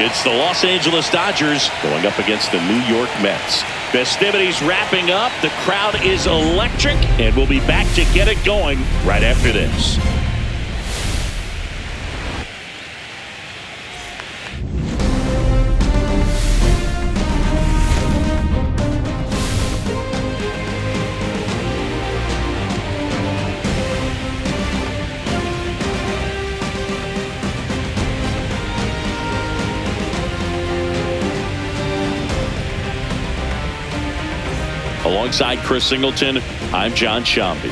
It's the Los Angeles Dodgers going up against the New York Mets. Festivities wrapping up. The crowd is electric, and we'll be back to get it going right after this. Alongside Chris Singleton, I'm John Shambi.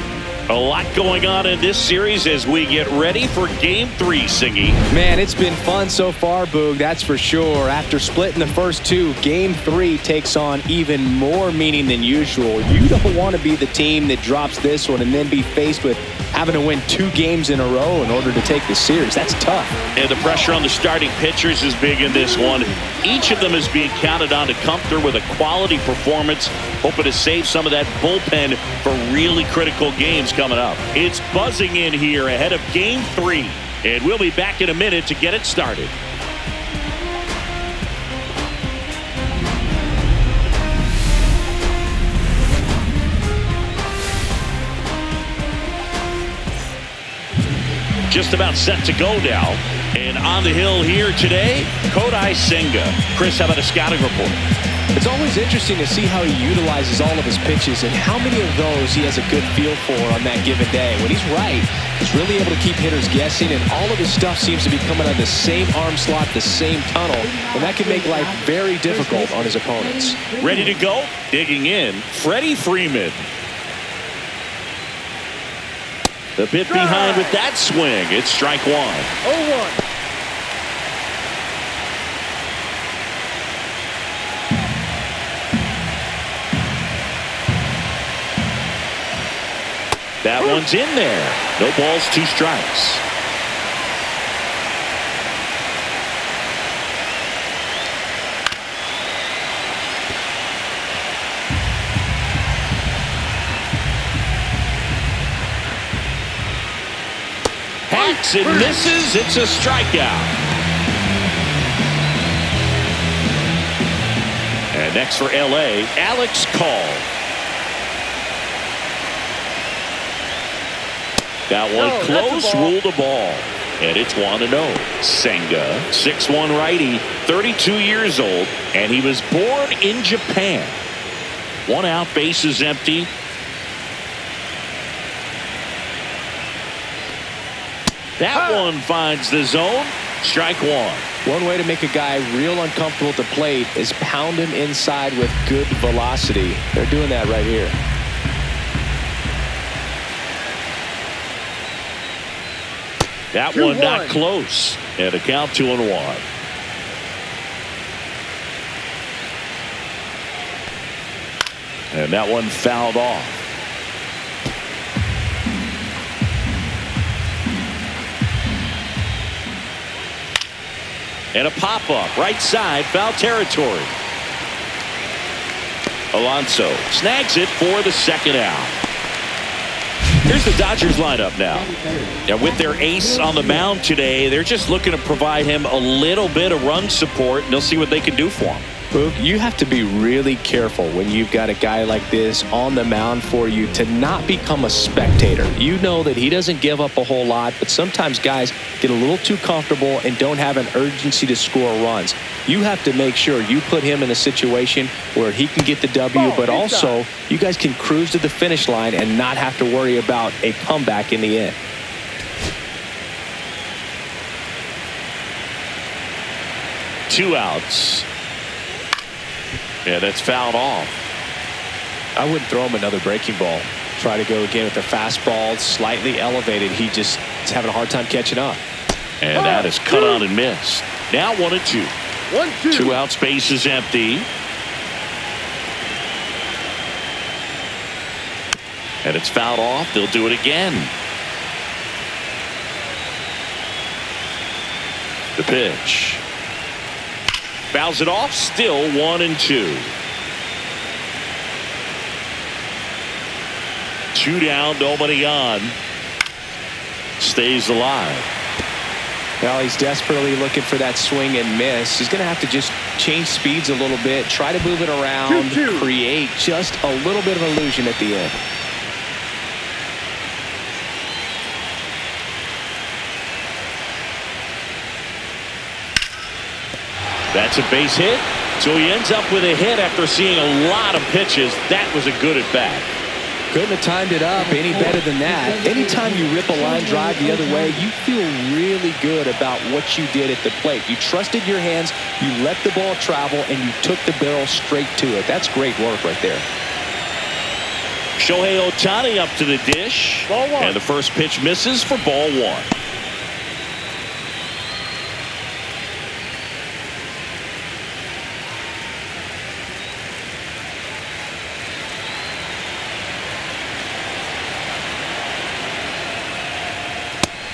A lot going on in this series as we get ready for Game 3, Singy. Man, it's been fun so far, Boog, that's for sure. After splitting the first two, Game 3 takes on even more meaning than usual. You don't want to be the team that drops this one and then be faced with having to win 2 games in a row in order to take the series. That's tough. And the pressure on the starting pitchers is big in this one. Each of them is being counted on to come through with a quality performance, hoping to save some of that bullpen for really critical games coming up. It's buzzing in here ahead of Game 3, and we'll be back in a minute to get it started. Just about set to go now. And on the hill here today, Kodai Senga. Chris, how about a scouting report? It's always interesting to see how he utilizes all of his pitches and how many of those he has a good feel for on that given day. When he's right, he's really able to keep hitters guessing, and all of his stuff seems to be coming out of the same arm slot, the same tunnel, and that can make life very difficult on his opponents. Ready to go? Digging in, Freddie Freeman. The bit behind with that swing. It's strike one. 0-1. That one's in there. No balls, 2 strikes. Hacks and misses. It's a strikeout. And next for LA, Alex Call. That one close, ruled the ball. And it's 1-0. Senga, 6'1" righty, 32 years old, and he was born in Japan. 1 out, bases empty. That one finds the zone. Strike one. One way to make a guy real uncomfortable at the plate is pound him inside with good velocity. They're doing that right here. That one not close. And a count 2-1. And that one fouled off. And a pop-up, right side, foul territory. Alonso snags it for the second out. Here's the Dodgers lineup now. And with their ace on the mound today, they're just looking to provide him a little bit of run support, and they'll see what they can do for him. Boog, you have to be really careful when you've got a guy like this on the mound for you to not become a spectator. You know that he doesn't give up a whole lot, but sometimes guys get a little too comfortable and don't have an urgency to score runs. You have to make sure you put him in a situation where he can get the W, but also you guys can cruise to the finish line and not have to worry about a comeback in the end. Two outs. Yeah, that's fouled off. I wouldn't throw him another breaking ball. Try to go again with the fastball, slightly elevated. He just is having a hard time catching up. And that is cut on and missed. Now 1-2. 1-2. 2 out, space is empty. And it's fouled off. They'll do it again. The pitch. Fouls it off. Still 1-2. 2 down, nobody on. Stays alive. Well, he's desperately looking for that swing and miss. He's going to have to just change speeds a little bit, try to move it around, create just a little bit of illusion at the end. That's a base hit. So he ends up with a hit after seeing a lot of pitches. That was a good at bat. Couldn't have timed it up any better than that. Anytime you rip a line drive the other way, you feel really good about what you did at the plate. You trusted your hands, you let the ball travel, and you took the barrel straight to it. That's great work right there. Shohei Ohtani up to the dish. Ball one. And the first pitch misses for ball one.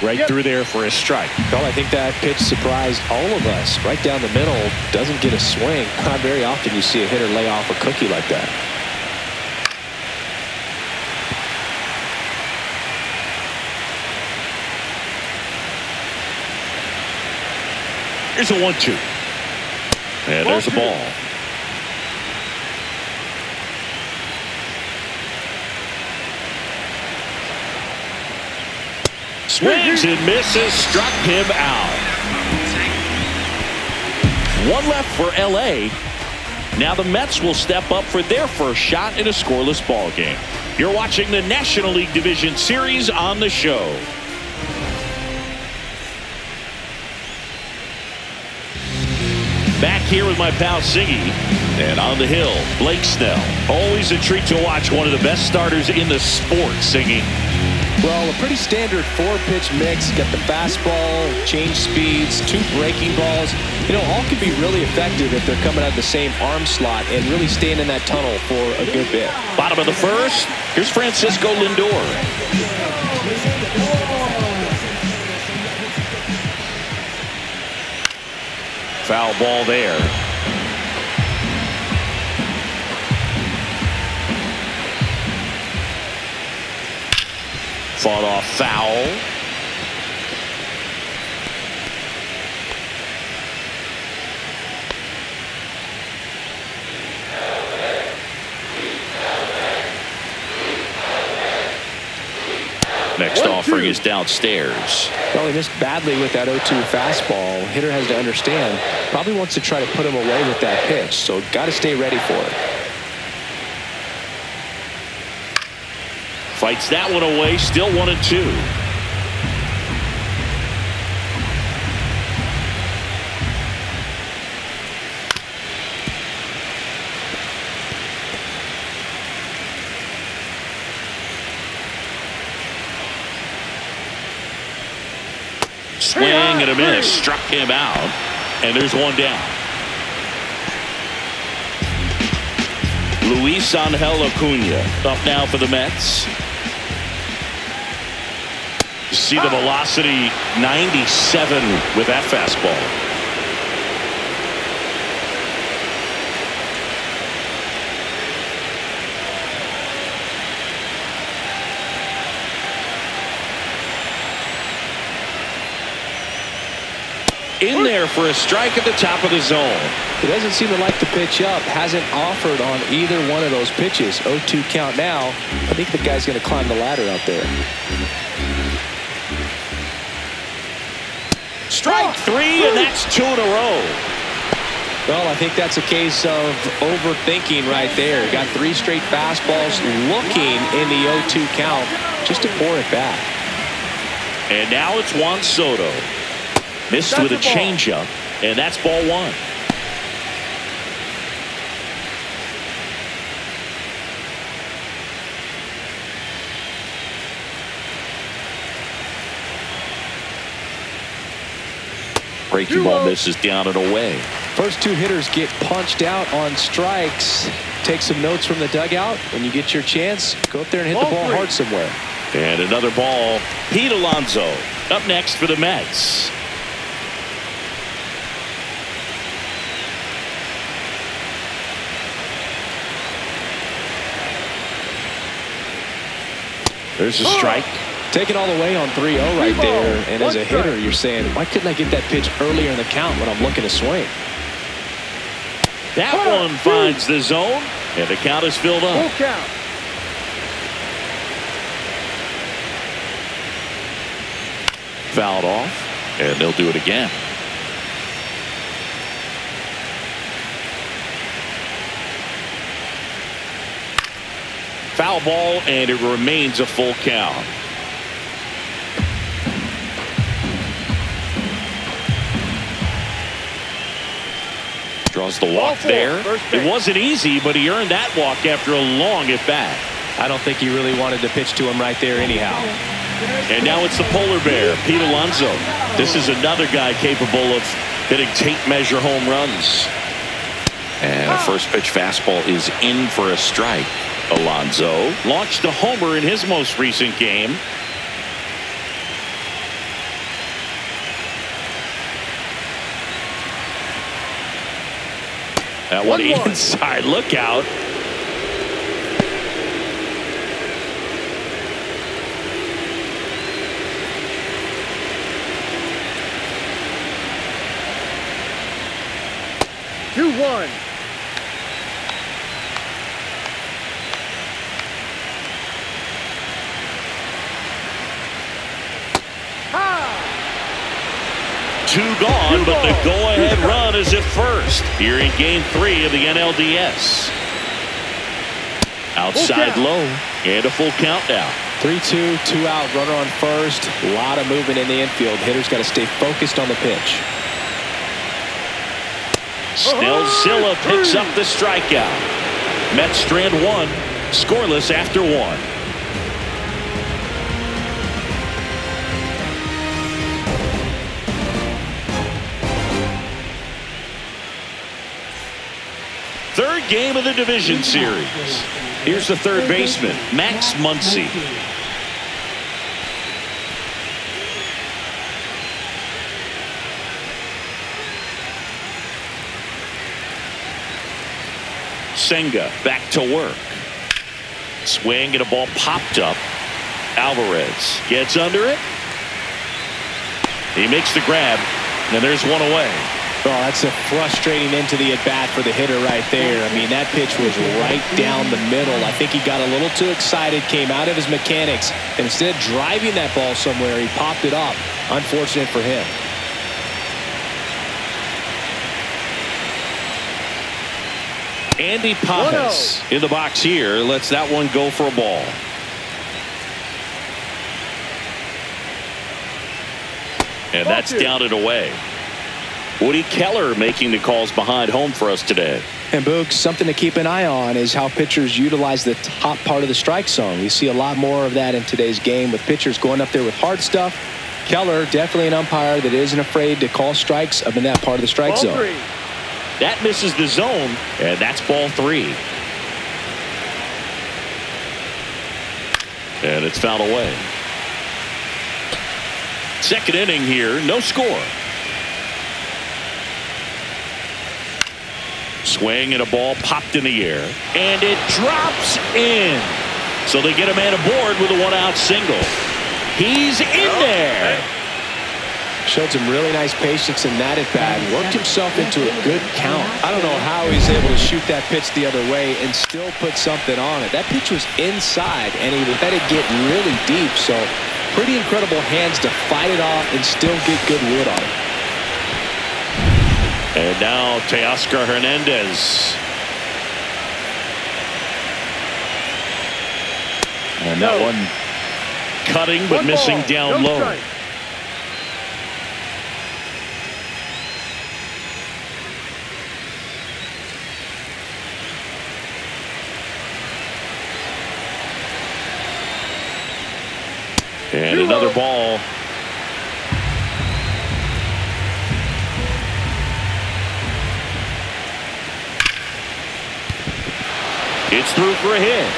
Right through there for a strike. Well, I think that pitch surprised all of us. Right down the middle, doesn't get a swing. Not very often you see a hitter lay off a cookie like that. Here's a 1-2. And there's a ball. Swings and misses, struck him out. One left for LA. Now the Mets will step up for their first shot in a scoreless ball game. You're watching the National League Division Series on the show. Back here with my pal Siggy. And on the hill, Blake Snell. Always a treat to watch one of the best starters in the sport, Siggy. Well, a pretty standard 4-pitch mix. Got the fastball, change speeds, 2 breaking balls. You know, all can be really effective if they're coming out of the same arm slot and really staying in that tunnel for a good bit. Bottom of the first. Here's Francisco Lindor. Foul ball there. Fought off foul. Next offering is downstairs. Well, he missed badly with that 0-2 fastball. Hitter has to understand. Probably wants to try to put him away with that pitch. So got to stay ready for it. Fights that one away. Still 1-2. Swing and a miss. Struck him out. And there's one down. Luis Angel Acuna up now for the Mets. You see the velocity 97 with that fastball. In there for a strike at the top of the zone. He doesn't seem to like the pitch up. Hasn't offered on either one of those pitches. 0-2 count now. I think the guy's going to climb the ladder out there. Strike 3, and that's 2 in a row. Well, I think that's a case of overthinking right there. Got 3 straight fastballs looking in the 0-2 count just to pour it back. And now it's Juan Soto. Missed with a changeup, and that's ball 1. Breaking ball misses down and away. First 2 hitters get punched out on strikes. Take some notes from the dugout. When you get your chance, go up there and hit the ball hard somewhere. And another ball. Pete Alonso up next for the Mets. There's a strike. Taking all the way on 3-0 right there. And as a hitter, you're saying, why couldn't I get that pitch earlier in the count when I'm looking to swing? That one finds the zone, and the count is filled up. Full count. Fouled off, and they'll do it again. Foul ball, and it remains a full count. Draws the walk there. It wasn't easy, but he earned that walk after a long at bat. I don't think he really wanted to pitch to him right there anyhow. And now it's the polar bear, Pete Alonso. This is another guy capable of hitting tape measure home runs. And a first pitch fastball is in for a strike. Alonso launched a homer in his most recent game. That one inside. Look out. Two one. Two gone, but the go-ahead run is at first here in Game 3 of the NLDS. Outside low, and a full count now. 3-2, 2 out, runner on first. A lot of movement in the infield. Hitter's got to stay focused on the pitch. Snellzilla picks up the strikeout. Mets strand one, scoreless after one. Third game of the division series. Here's the third baseman, Max Muncy. Senga back to work. Swing and a ball popped up. Alvarez gets under it. He makes the grab, and there's one away. Oh, that's a frustrating end to the at-bat for the hitter right there. I mean, that pitch was right down the middle. I think he got a little too excited, came out of his mechanics, and instead of driving that ball somewhere, he popped it up. Unfortunate for him. Andy Pappas in the box here lets that one go for a ball. And that's down and away. Woody Keller making the calls behind home for us today. And Boog, something to keep an eye on is how pitchers utilize the top part of the strike zone. We see a lot more of that in today's game with pitchers going up there with hard stuff. Keller, definitely an umpire that isn't afraid to call strikes up in that part of the strike zone. Three. That misses the zone, and that's ball three. And it's fouled away. Second inning here, no score. Swing and a ball popped in the air, and it drops in. So they get a man aboard with a one-out single. He's in there. Showed some really nice patience in that at bat. Worked himself into a good count. I don't know how he's able to shoot that pitch the other way and still put something on it. That pitch was inside, and he let it get really deep. So pretty incredible hands to fight it off and still get good wood on it. And now Teoscar Hernandez. And that one cutting but missing down low. Strike. And another ball. It's through for a hit.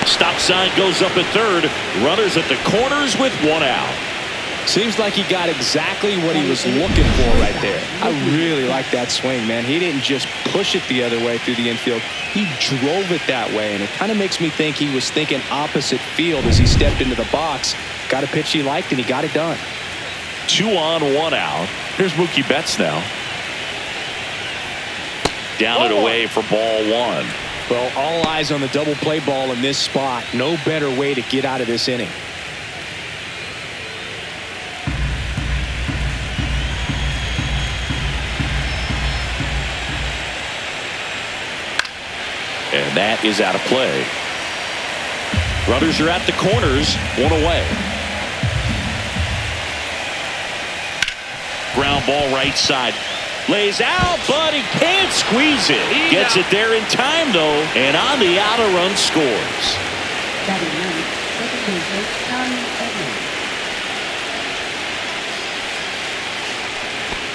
Stop sign goes up at third. Runners at the corners with one out. Seems like he got exactly what he was looking for right there. I really like that swing, man. He didn't just push it the other way through the infield. He drove it that way, and it kind of makes me think he was thinking opposite field as he stepped into the box. Got a pitch he liked, and he got it done. 2 on, 1 out. Here's Mookie Betts now. Down and away for ball 1. Well, all eyes on the double play ball in this spot. No better way to get out of this inning. And that is out of play. Runners are at the corners, 1 away. Ground ball right side. Lays out, but he can't squeeze it. Gets it there in time, though, and on the out, a run scores.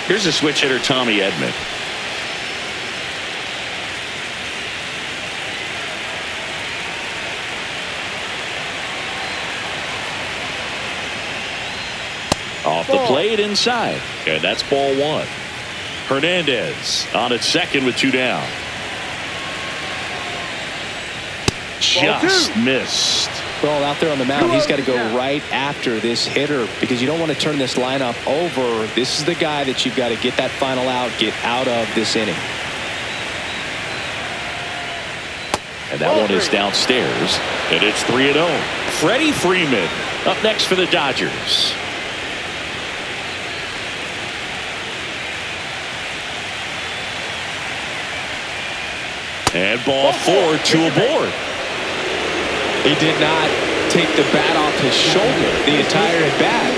Here's a switch hitter, Tommy Edman. Off the plate inside, and that's ball 1. Hernandez on at second with 2 down. Just missed. Well, out there on the mound, he's got to go right after this hitter because you don't want to turn this lineup over. This is the guy that you've got to get that final out, get out of this inning. And that one is downstairs, and it's 3-0. Freddie Freeman up next for the Dodgers. And ball 4, 2 aboard. He did not take the bat off his shoulder the entire at bat.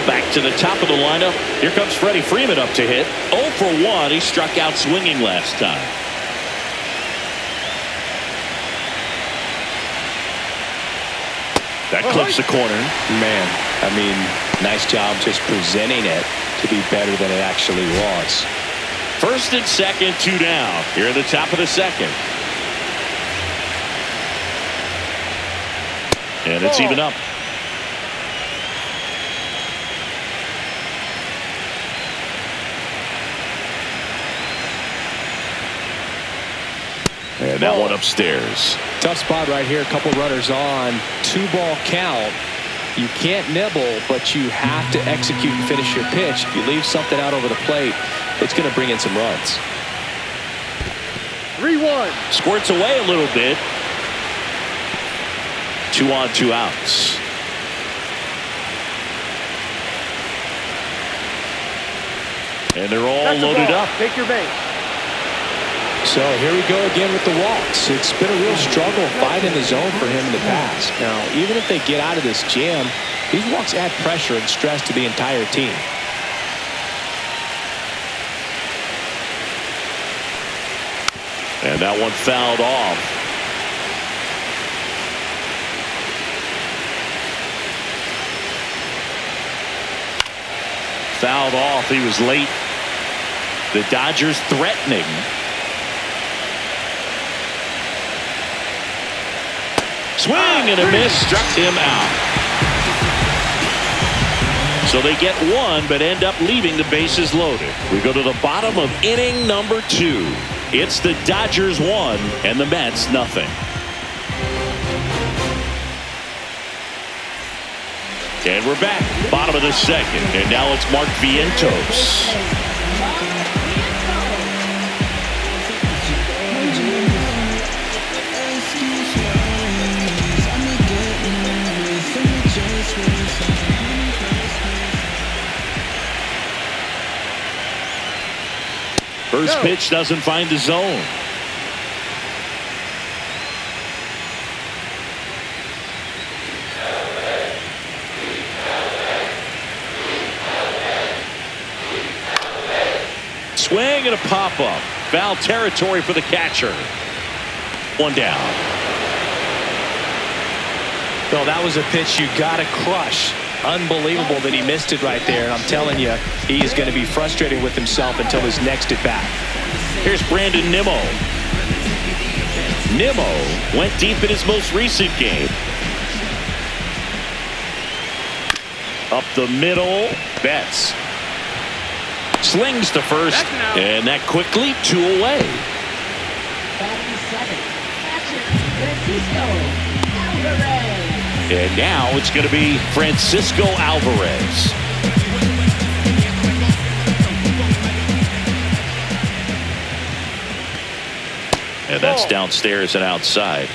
Back to the top of the lineup. Here comes Freddie Freeman up to hit. 0 for 1. He struck out swinging last time. That clips the corner. Man, I mean, nice job just presenting it to be better than it actually was. First and second, 2 down. Here at the top of the second. And it's even up. And that one upstairs. Tough spot right here. A couple runners on. 2-ball count. You can't nibble, but you have to execute and finish your pitch. If you leave something out over the plate, it's going to bring in some runs. 3-1. Squirts away a little bit. 2 on, 2 outs. And they're all loaded up. Take your base. So here we go again with the walks. It's been a real struggle finding the zone for him in the past. Now, even if they get out of this jam, these walks add pressure and stress to the entire team. And that one fouled off. Fouled off. He was late. The Dodgers threatening. Swing and a miss, struck him out. So they get 1 but end up leaving the bases loaded. We go to the bottom of inning number 2. It's the Dodgers 1 and the Mets nothing. And we're back, bottom of the second, and now it's Mark Vientos. First pitch doesn't find the zone. Swing and a pop-up. Foul territory for the catcher. 1 down. So that was a pitch you got to crush. Unbelievable that he missed it right there. And I'm telling you, he is going to be frustrated with himself until his next at bat. Here's Brandon Nimmo. Nimmo went deep in his most recent game. Up the middle. Betts slings to first, and that quickly 2 away. And now it's going to be Francisco Alvarez. And that's downstairs and outside.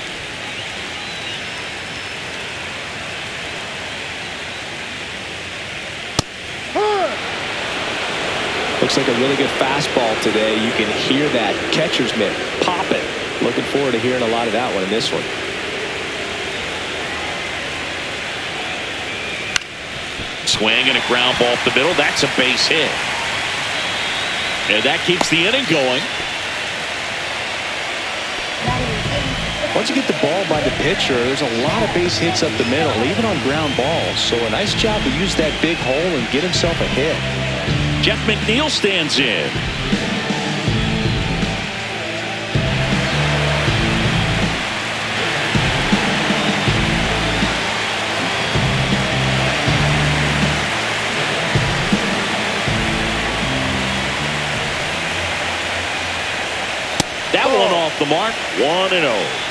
Looks like a really good fastball today. You can hear that catcher's mitt popping. Looking forward to hearing a lot of that one in this one. Swing and a ground ball up the middle. That's a base hit. And that keeps the inning going. Once you get the ball by the pitcher, there's a lot of base hits up the middle, even on ground balls. So a nice job to use that big hole and get himself a hit. Jeff McNeil stands in. That one off the mark. 1-0.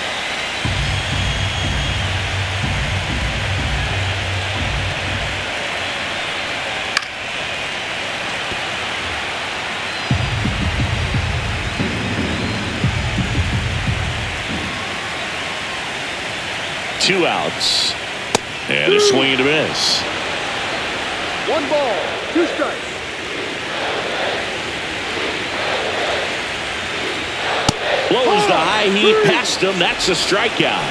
Two outs. And a swing and a miss. 1 ball, 2 strikes. Blows the high heat past him. That's a strikeout.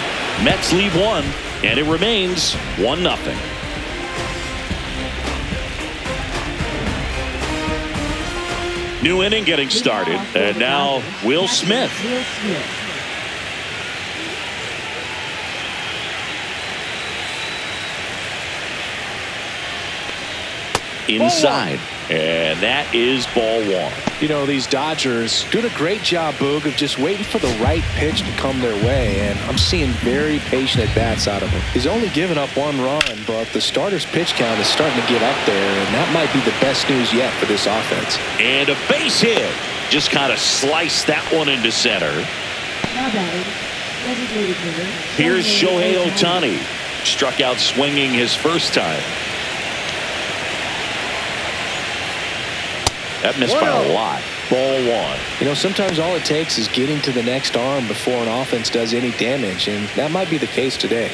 Mets leave 1, and it remains 1-0. New inning getting started, and now Will Smith. Inside, and that is ball 1. You know, these Dodgers doing a great job, Boog, of just waiting for the right pitch to come their way, and I'm seeing very patient at-bats out of him. He's only given up 1 run, but the starter's pitch count is starting to get up there, and that might be the best news yet for this offense. And a base hit. Just kind of sliced that one into center. Here's Shohei Ohtani. Struck out swinging his first time. That missed by a lot. Ball 1. You know, sometimes all it takes is getting to the next arm before an offense does any damage, and that might be the case today.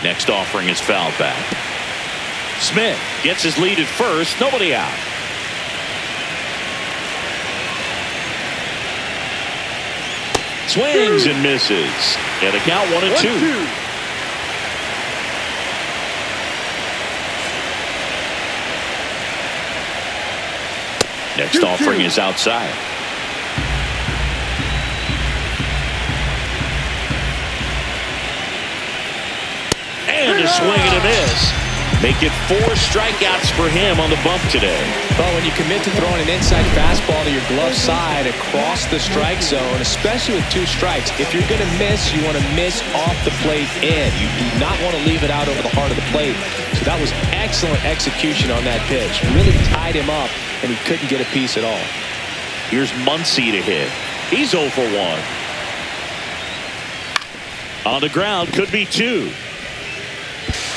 Next offering is fouled back. Smith gets his lead at first. Nobody out. Swings and misses. And a count 1-2. Next offering is outside. And a swing and a miss. Make it 4 strikeouts for him on the bump today. Well, when you commit to throwing an inside fastball to your glove side across the strike zone, especially with 2 strikes, if you're going to miss, you want to miss off the plate in. You do not want to leave it out over the heart of the plate. So that was excellent execution on that pitch. Really tied him up, and he couldn't get a piece at all. Here's Muncy to hit. He's 0 for 1. On the ground, could be 2.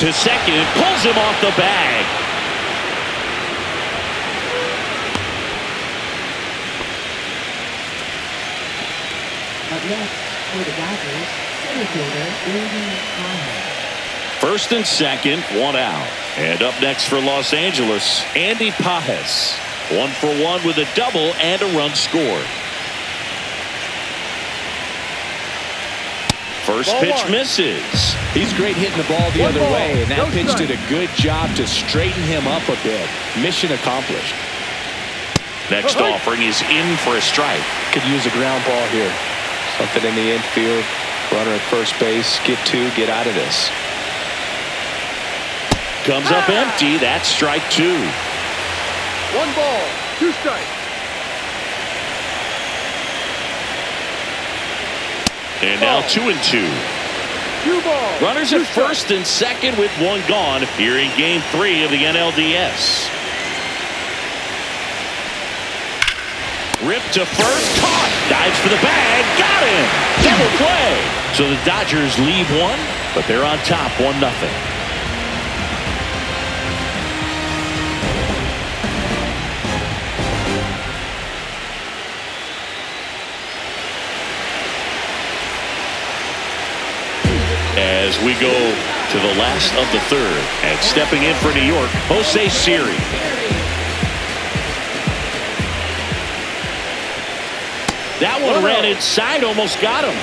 To second, pulls him off the bag. First and second, 1 out. And up next for Los Angeles, Andy Pages. 1 for 1 with a double and a run scored. First pitch misses. He's great hitting the ball the other way, and that pitch did a good job to straighten him up a bit. Mission accomplished. Next offering is in for a strike. Could use a ground ball here. Something in the infield. Runner at first base. Get 2. Get out of this. Comes up empty. That's strike 2. 1 ball, 2 strikes. And now 2-2. 2 balls. Runners at first and second with one gone here in Game 3 of the NLDS. Ripped to first, caught, dives for the bag, got him, double play. So the Dodgers leave one, but they're on top 1-0. As we go to the last of the third, and stepping in for New York, Jose Siri. That one ran inside, almost got him.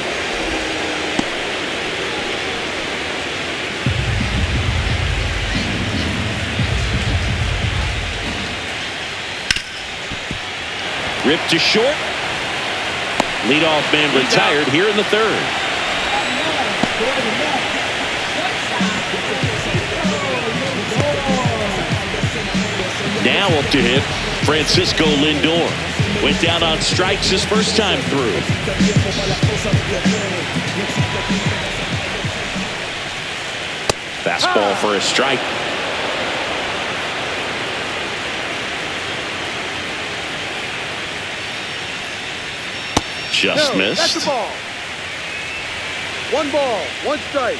Ripped to short. Leadoff man retired here in the third. Now up to hit Francisco Lindor. Went down on strikes his first time through. Fastball for a strike. Just missed. That's the ball. 1 ball, 1 strike.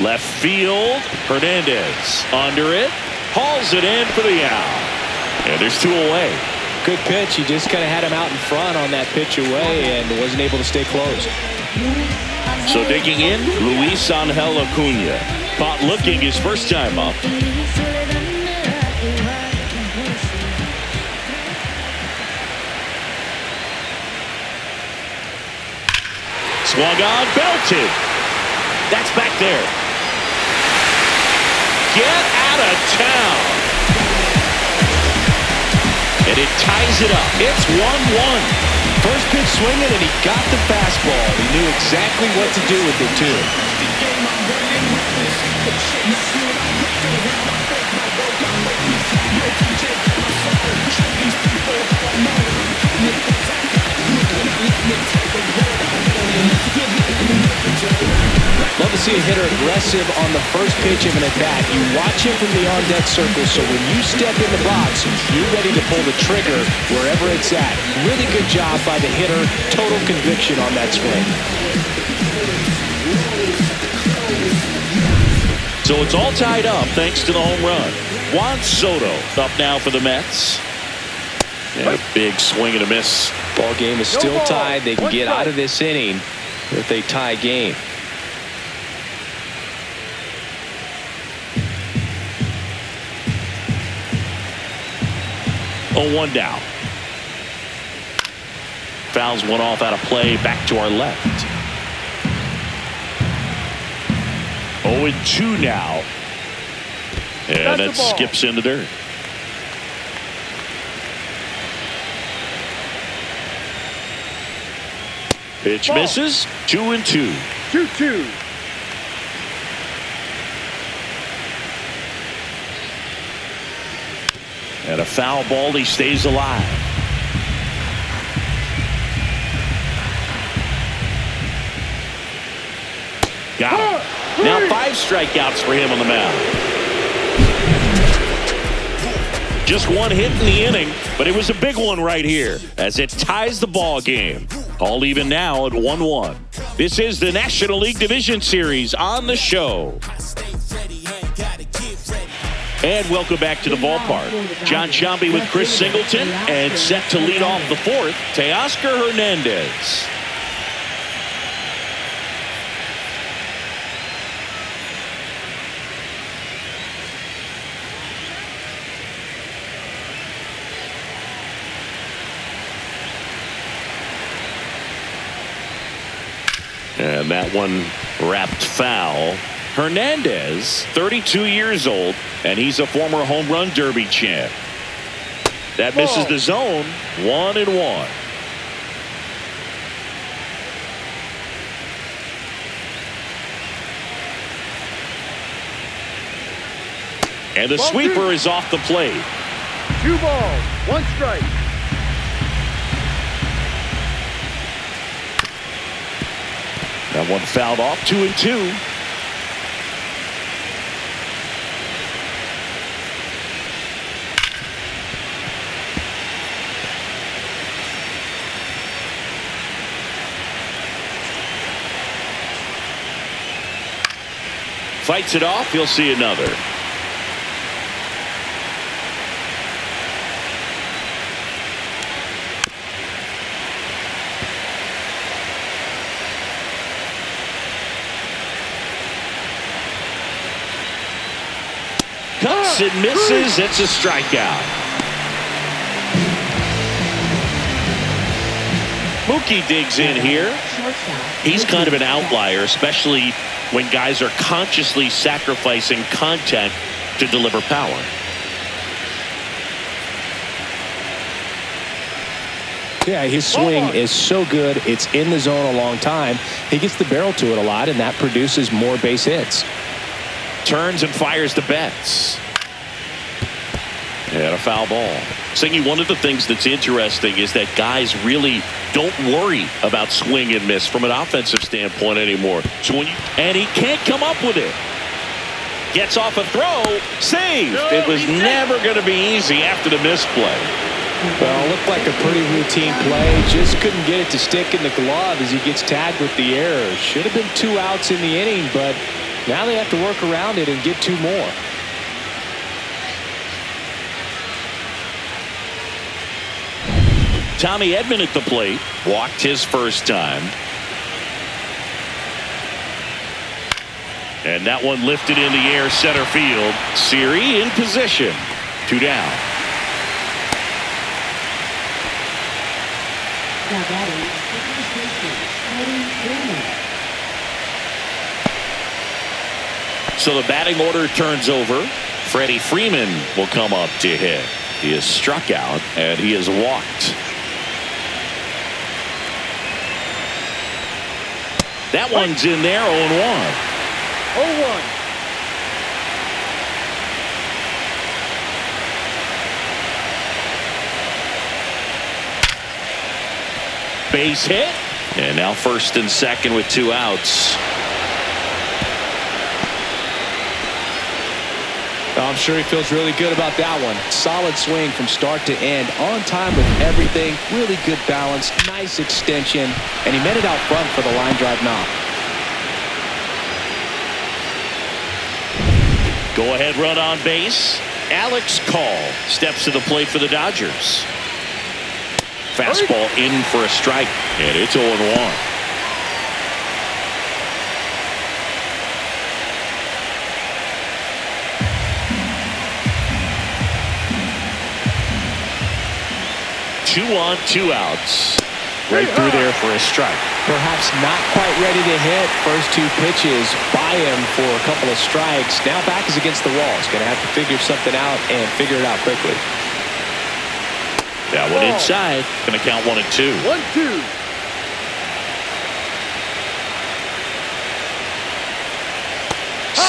Left field, Hernandez under it, hauls it in for the out. And there's 2 away. Good pitch. He just kind of had him out in front on that pitch away and wasn't able to stay close. So digging in, Luis Angel Acuna. Caught looking his first time up. Swung on, belted. That's back there. Get out of town. And it ties it up. It's 1-1. First pitch swinging, and he got the fastball. He knew exactly what to do with it, too. Love to see a hitter aggressive on the first pitch of an at-bat. You watch him from the on-deck circle, so when you step in the box, you're ready to pull the trigger wherever it's at. Really good job by the hitter. Total conviction on that swing. So it's all tied up thanks to the home run. Juan Soto up now for the Mets. And a big swing and a miss. Ball game is still tied. They can get out of this inning if they tie game. Oh, 1 down. Fouls one off out of play. Back to our left. 0-2 now. And that skips into dirt. Pitch misses. 2-2. 2-2. And a foul ball. He stays alive. Got him. Now 5 strikeouts for him on the mound. Just 1 hit in the inning, but it was a big one right here as it ties the ball game. All even now at 1-1. This is the National League Division Series on the show. And welcome back to the ballpark. John Sciambi with Chris Singleton, and set to lead off the 4th, Teoscar Hernandez. And that one wrapped foul. Hernandez, 32 years old, and he's a former home run derby champ. That misses the zone. 1-1. And the sweeper is off the plate. 2 balls, 1 strike. That one fouled off. 2-2. Fights it off. He'll see another. Cuts and misses. It's a strikeout. Mookie digs in here. He's kind of an outlier, especially when guys are consciously sacrificing contact to deliver power. Yeah, his swing is so good. It's in the zone a long time. He gets the barrel to it a lot, and that produces more base hits. Turns and fires the Betts. And a foul ball. Singy, one of the things that's interesting is that guys really don't worry about swing and miss from an offensive standpoint anymore. So and he can't come up with it. Gets off a throw. Saved. It was never going to be easy after the misplay. Well, it looked like a pretty routine play. Just couldn't get it to stick in the glove as he gets tagged with the error. Should have been 2 outs in the inning, but now they have to work around it and get 2 more. Tommy Edman at the plate. Walked his first time. And that one lifted in the air, center field. Siri in position. 2 down. So the batting order turns over. Freddie Freeman will come up to hit. He is struck out and he is walked. That one's in there. 0-1. 0-1. Base hit. And now first and second with 2 outs. I'm sure he feels really good about that one. Solid swing from start to end. On time with everything. Really good balance. Nice extension. And he met it out front for the line drive knock. Go ahead run on base. Alex Call steps to the plate for the Dodgers. Fastball in for a strike. And it's 0-1. Two on, 2 outs. Right through there for a strike. Perhaps not quite ready to hit. First 2 pitches by him for a couple of strikes. Now back is against the wall. He's going to have to figure something out and figure it out quickly. That one inside. Going to count 1 and 2. 1-2.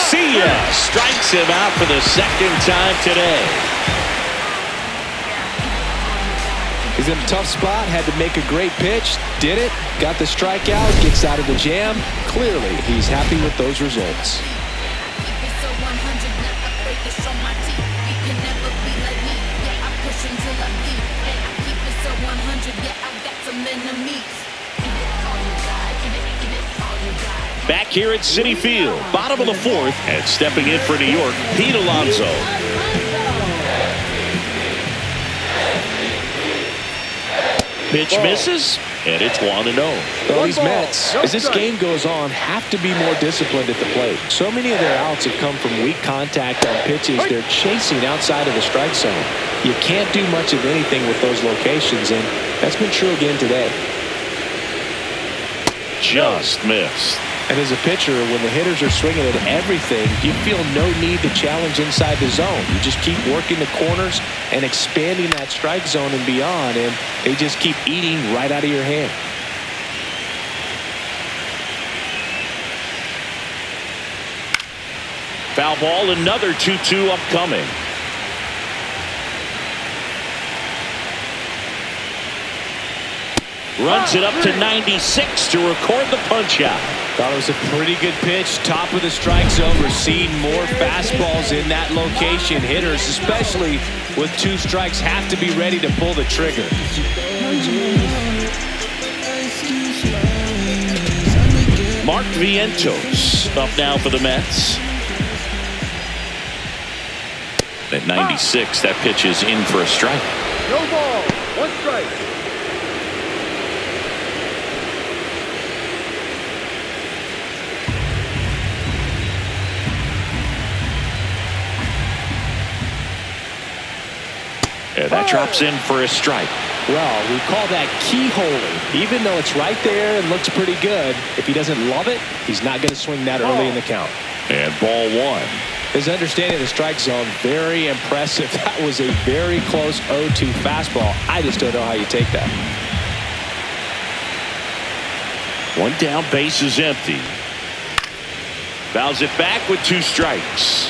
See ya. Strikes him out for the second time today. He's in a tough spot, had to make a great pitch, did it, got the strikeout, gets out of the jam. Clearly, he's happy with those results. Back here at Citi Field, bottom of the 4th, and stepping in for New York, Pete Alonso. Pitch misses, and it's 1-0. Well, these Mets, as this game goes on, have to be more disciplined at the plate. So many of their outs have come from weak contact on pitches they're chasing outside of the strike zone. You can't do much of anything with those locations, and that's been true again today. Just missed. And as a pitcher, when the hitters are swinging at everything, you feel no need to challenge inside the zone. You just keep working the corners and expanding that strike zone and beyond, and they just keep eating right out of your hand. Foul ball, another 2-2 upcoming. Runs it up to 96 to record the punch out. Thought it was a pretty good pitch. Top of the strike zone. We're seeing more fastballs in that location. Hitters, especially with 2 strikes, have to be ready to pull the trigger. Mark Vientos up now for the Mets. At 96, that pitch is in for a strike. No ball. 1 strike. And that drops in for a strike. Well, we call that keyholing. Even though it's right there and looks pretty good, if he doesn't love it, he's not going to swing that early in the count. And ball 1. His understanding of the strike zone, very impressive. That was a very close 0-2 fastball. I just don't know how you take that. 1 down, base is empty. Fouls it back with 2 strikes.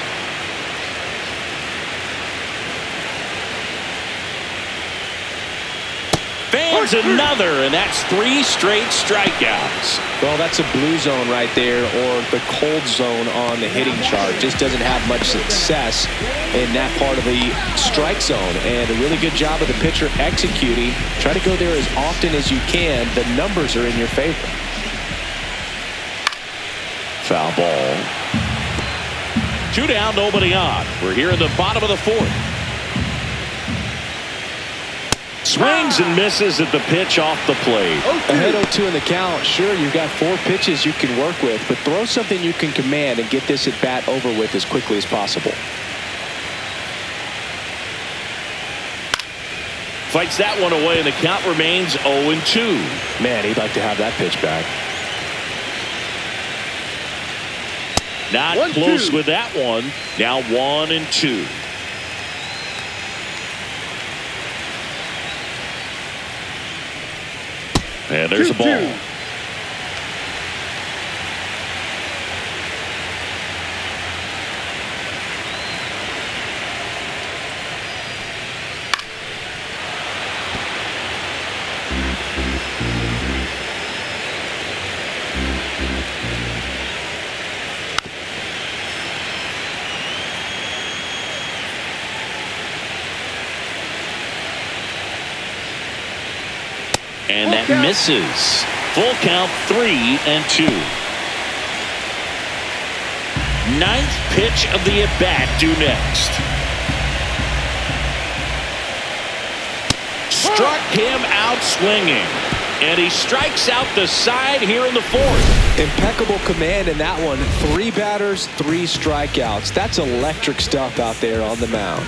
Fans another, and that's 3 straight strikeouts. Well, that's a blue zone right there, or the cold zone on the hitting chart. Just doesn't have much success in that part of the strike zone. And a really good job of the pitcher executing. Try to go there as often as you can. The numbers are in your favor. Foul ball. 2 down, nobody on. We're here in the bottom of the 4th. Swings and misses at the pitch off the plate. Ahead 0-2 in the count. Sure, you've got 4 pitches you can work with, but throw something you can command and get this at bat over with as quickly as possible. Fights that one away, and the count remains 0-2. Man, he'd like to have that pitch back. Not 1-2. close with that one. Now 1-2. And there's a ball. 2-2. And that misses. Full count, 3-2. 9th pitch of the at-bat due next. Struck him out swinging. And he strikes out the side here in the 4th. Impeccable command in that one. 3 batters, 3 strikeouts. That's electric stuff out there on the mound.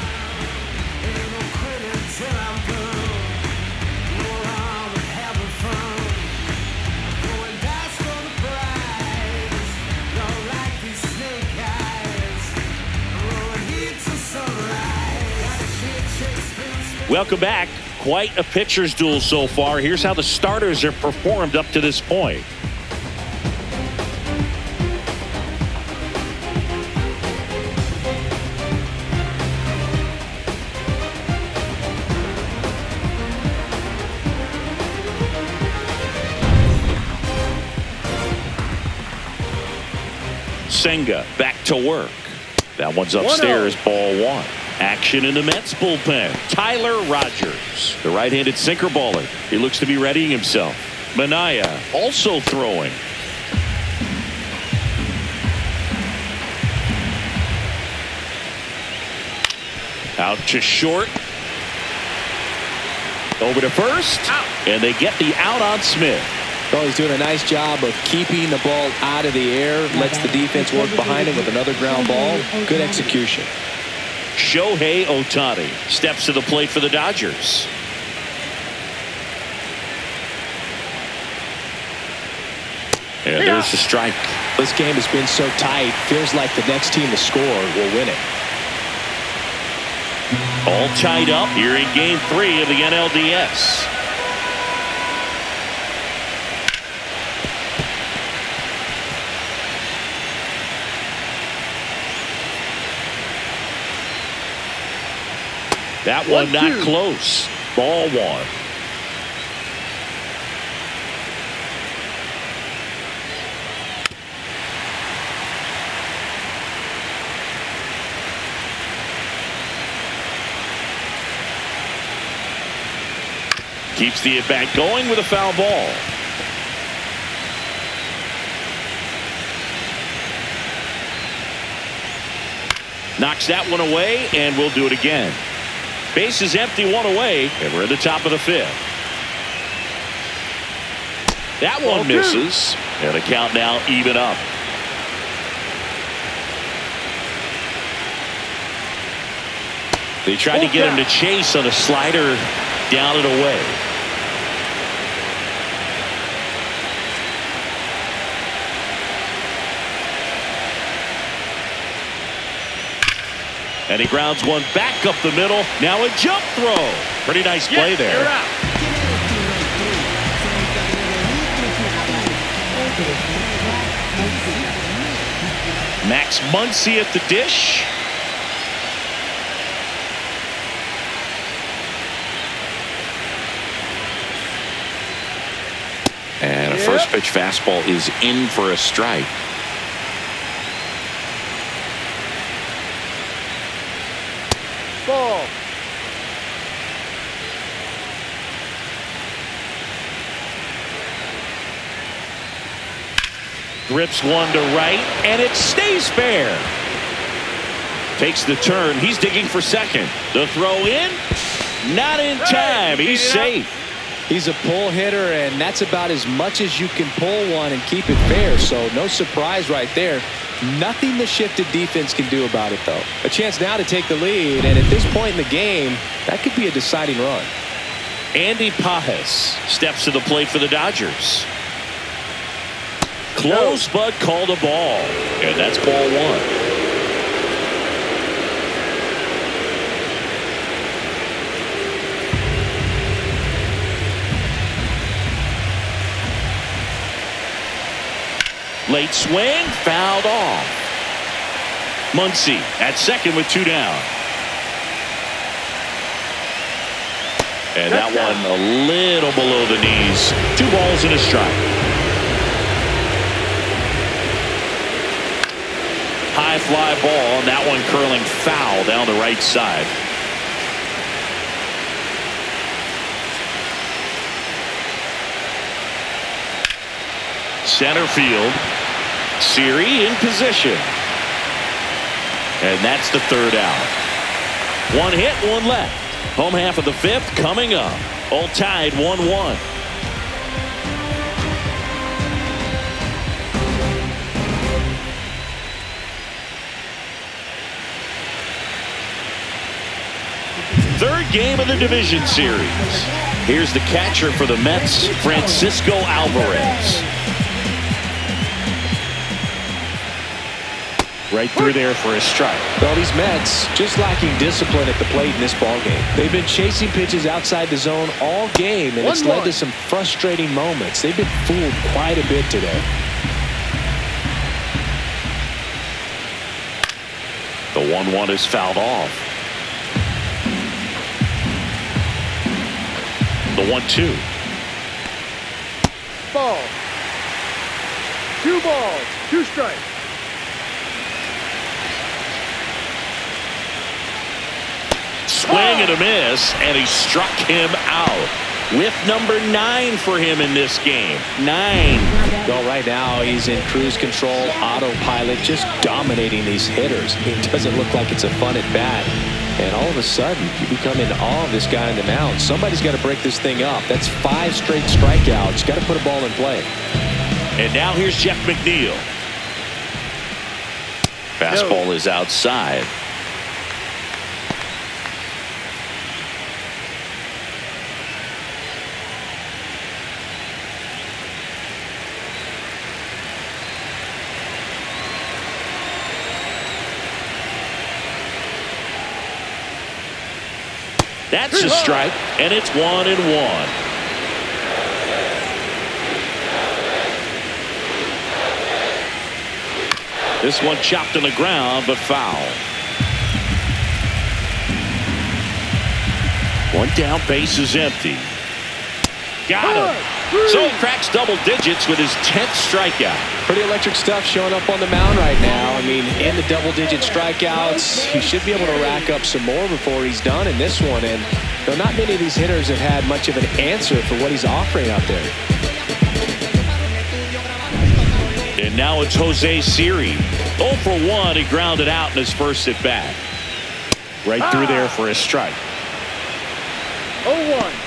Welcome back. Quite a pitcher's duel so far. Here's how the starters have performed up to this point. Senga back to work. That one's upstairs, ball 1. Action in the Mets bullpen. Tyler Rogers, the right-handed sinker baller. He looks to be readying himself. Minaya also throwing. Out to short. Over to first. And they get the out on Smith. Well, he's doing a nice job of keeping the ball out of the air. Lets the defense work behind him with another ground ball. Good execution. Shohei Ohtani steps to the plate for the Dodgers. And there's the strike. This game has been so tight. Feels like the next team to score will win it. All tied up here in Game 3 of the NLDS. That one not close. Ball 1. Keeps the at-bat going with a foul ball. Knocks that one away, and we'll do it again. Base is empty, one away, and we're at the top of the fifth. That one misses, and the count now even up. They tried to get him to chase on a slider, down and away. And he grounds one back up the middle. Now a jump throw. Pretty nice play there. Max Muncy at the dish. And a first pitch fastball is in for a strike. Ball. Grips one to right, and it stays fair. Takes the turn. He's digging for second. The throw in. Not in time. He's safe. He's a pull hitter, and that's about as much as you can pull one and keep it fair. So no surprise right there. Nothing the shifted defense can do about it, though. A chance now to take the lead, and at this point in the game, that could be a deciding run. Andy Pajes steps to the plate for the Dodgers. Close, but called a ball, and that's ball one. Late swing, fouled off. Muncy at second with two down. And that one a little below the knees. 2 balls and a strike. High fly ball, and that one curling foul down the right side. Center field. Siri in position. And that's the third out. One hit, one left. Home half of the fifth coming up. All tied 1-1. Third game of the division series. Here's the catcher for the Mets, Francisco Alvarez. Right through there for a strike. Well, these Mets just lacking discipline at the plate in this ballgame. They've been chasing pitches outside the zone all game, and it's led to some frustrating moments. They've been fooled quite a bit today. The 1-1 is fouled off. The 1-2. Ball. 2 balls, 2 strikes. Swing and a miss, and he struck him out. With number 9 for him in this game. 9. Well, right now he's in cruise control, autopilot, just dominating these hitters. It doesn't look like it's a fun at bat. And all of a sudden, you become in awe of this guy on the mound. Somebody's got to break this thing up. That's 5 straight strikeouts. Got to put a ball in play. And now here's Jeff McNeil. Fastball is outside. That's a strike, and it's 1-1. This one chopped on the ground, but foul. One down, base is empty. Got him. So he cracks double digits with his 10th strikeout. Pretty electric stuff showing up on the mound right now. I mean, in the double-digit strikeouts, he should be able to rack up some more before he's done in this one. And Now, not many of these hitters have had much of an answer for what he's offering out there. And now it's Jose Siri. 0 for 1. He grounded out in his first at bat. Right through there for a strike. 0-1.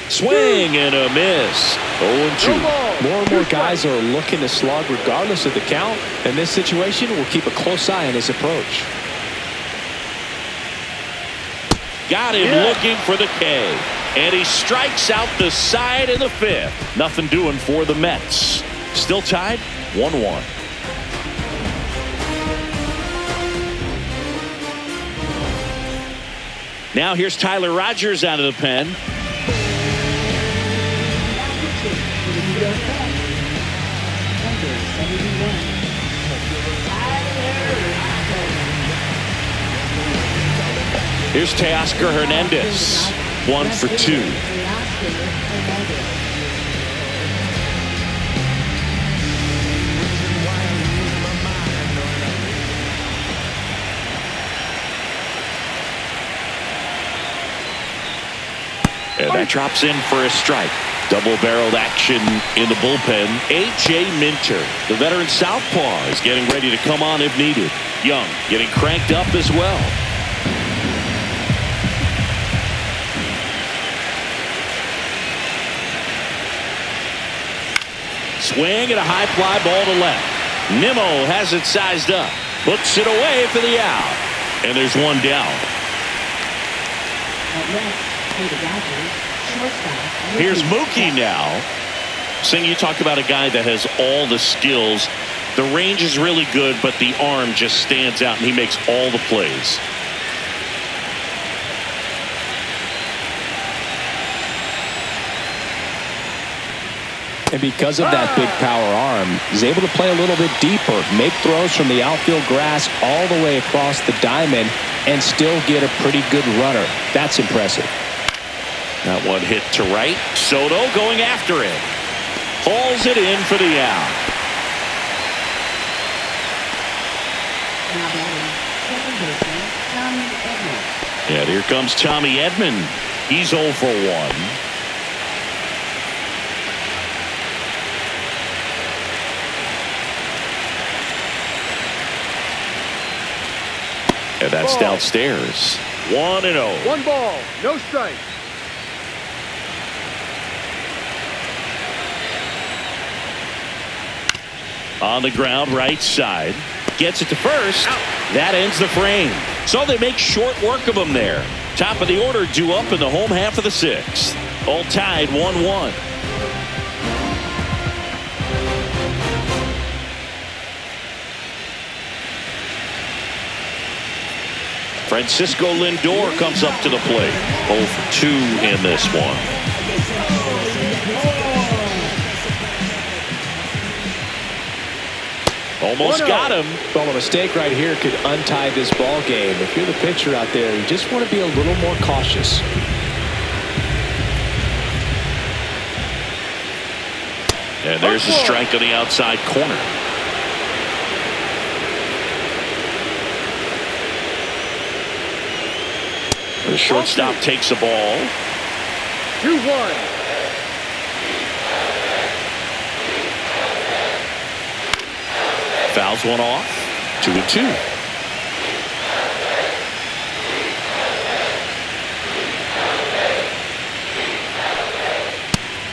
Swing and a miss. 0-2. More and more guys are looking to slug regardless of the count. In this situation, we'll keep a close eye on his approach. Got him looking for the K. And he strikes out the side in the 5th. Nothing doing for the Mets. Still tied 1-1. Now here's Tyler Rogers out of the pen. Here's Teoscar Hernandez. 1 for 2. And that drops in for a strike. Double-barreled action in the bullpen. A.J. Minter, the veteran southpaw, is getting ready to come on if needed. Young getting cranked up as well. Swing and a high fly ball to left. Nimmo has it sized up. Puts it away for the out. And there's one down. Here's Mookie now. Sing, you talk about a guy that has all the skills. The range is really good, but the arm just stands out, and he makes all the plays. And because of that big power arm, he's able to play a little bit deeper, make throws from the outfield grass all the way across the diamond, and still get a pretty good runner. That's impressive. That one hit to right. Soto going after it. Hauls it in for the out. And here comes Tommy Edman. He's 0 for 1. And that's downstairs. 1-0. 1 ball, no strike. On the ground, right side. Gets it to first. Out. That ends the frame. So they make short work of him there. Top of the order due up in the home half of the 6th. All tied 1-1. Francisco Lindor comes up to the plate. 0 for 2 in this one. Almost got him. Well, a mistake right here could untie this ball game. If you're the pitcher out there, you just want to be a little more cautious. And there's a strike on the outside corner. The shortstop takes the ball. 2-1. Fouls one off. 2-2.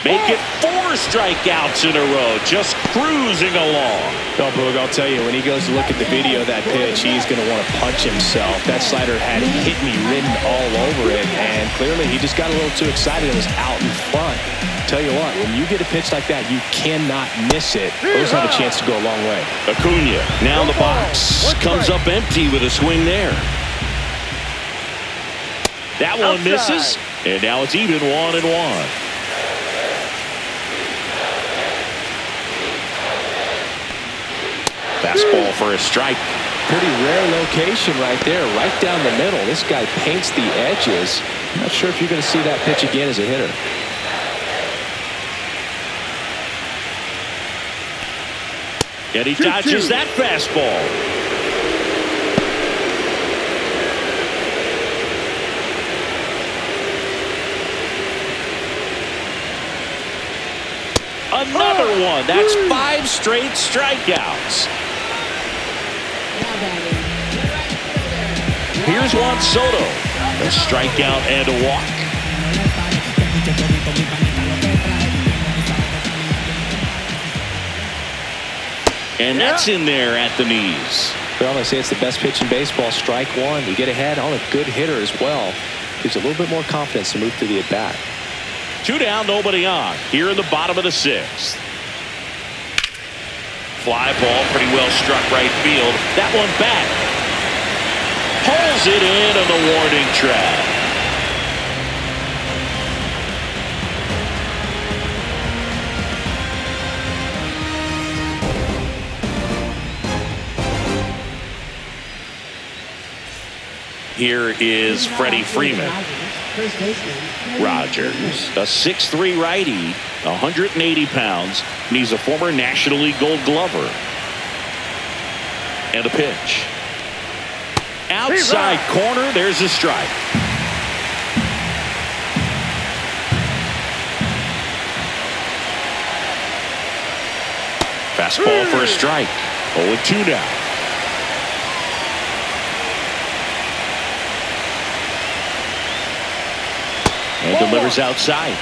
Make it 4 strikeouts in a row. Just cruising along. Oh, Boog, I'll tell you, when he goes to look at the video of that pitch, he's going to want to punch himself. That slider had hit me written all over it, and clearly he just got a little too excited and was out in front. Tell you what, when you get a pitch like that, you cannot miss it. Those have a chance to go a long way. Acuna now in the box. Comes up empty with a swing there. That one misses, and now it's even 1-1. Fastball for a strike. Pretty rare location right there, right down the middle. This guy paints the edges. I'm not sure if you're going to see that pitch again as a hitter. And he dodges that fastball. Another one. That's 5 straight strikeouts. Here's Juan Soto. A strikeout and a walk. And that's in there at the knees. Well, they say it's the best pitch in baseball. Strike one. You get ahead on a good hitter as well. Gives you a little bit more confidence to move through the at-bat. 2 down, nobody on. Here in the bottom of the 6th. Fly ball, pretty well struck right field. That one back. Pulls it in on the warning track. Here is Freddie Freeman. Rogers, a 6'3" righty, 180 pounds, and he's a former National League Gold Glover. And a pitch. Outside corner, there's a strike. Fastball for a strike. 0-2 now. And delivers outside.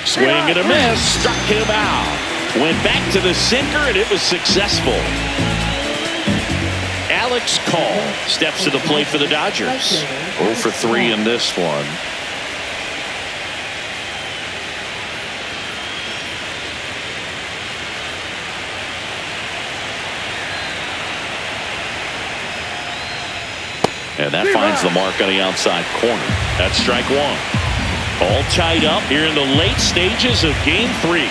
Swing and a miss. Struck him out. Went back to the sinker, and it was successful. Alex Call steps to the plate for the Dodgers. 0 for 3 in this one. And that finds the mark on the outside corner. That's strike one. All tied up here in the late stages of Game 3.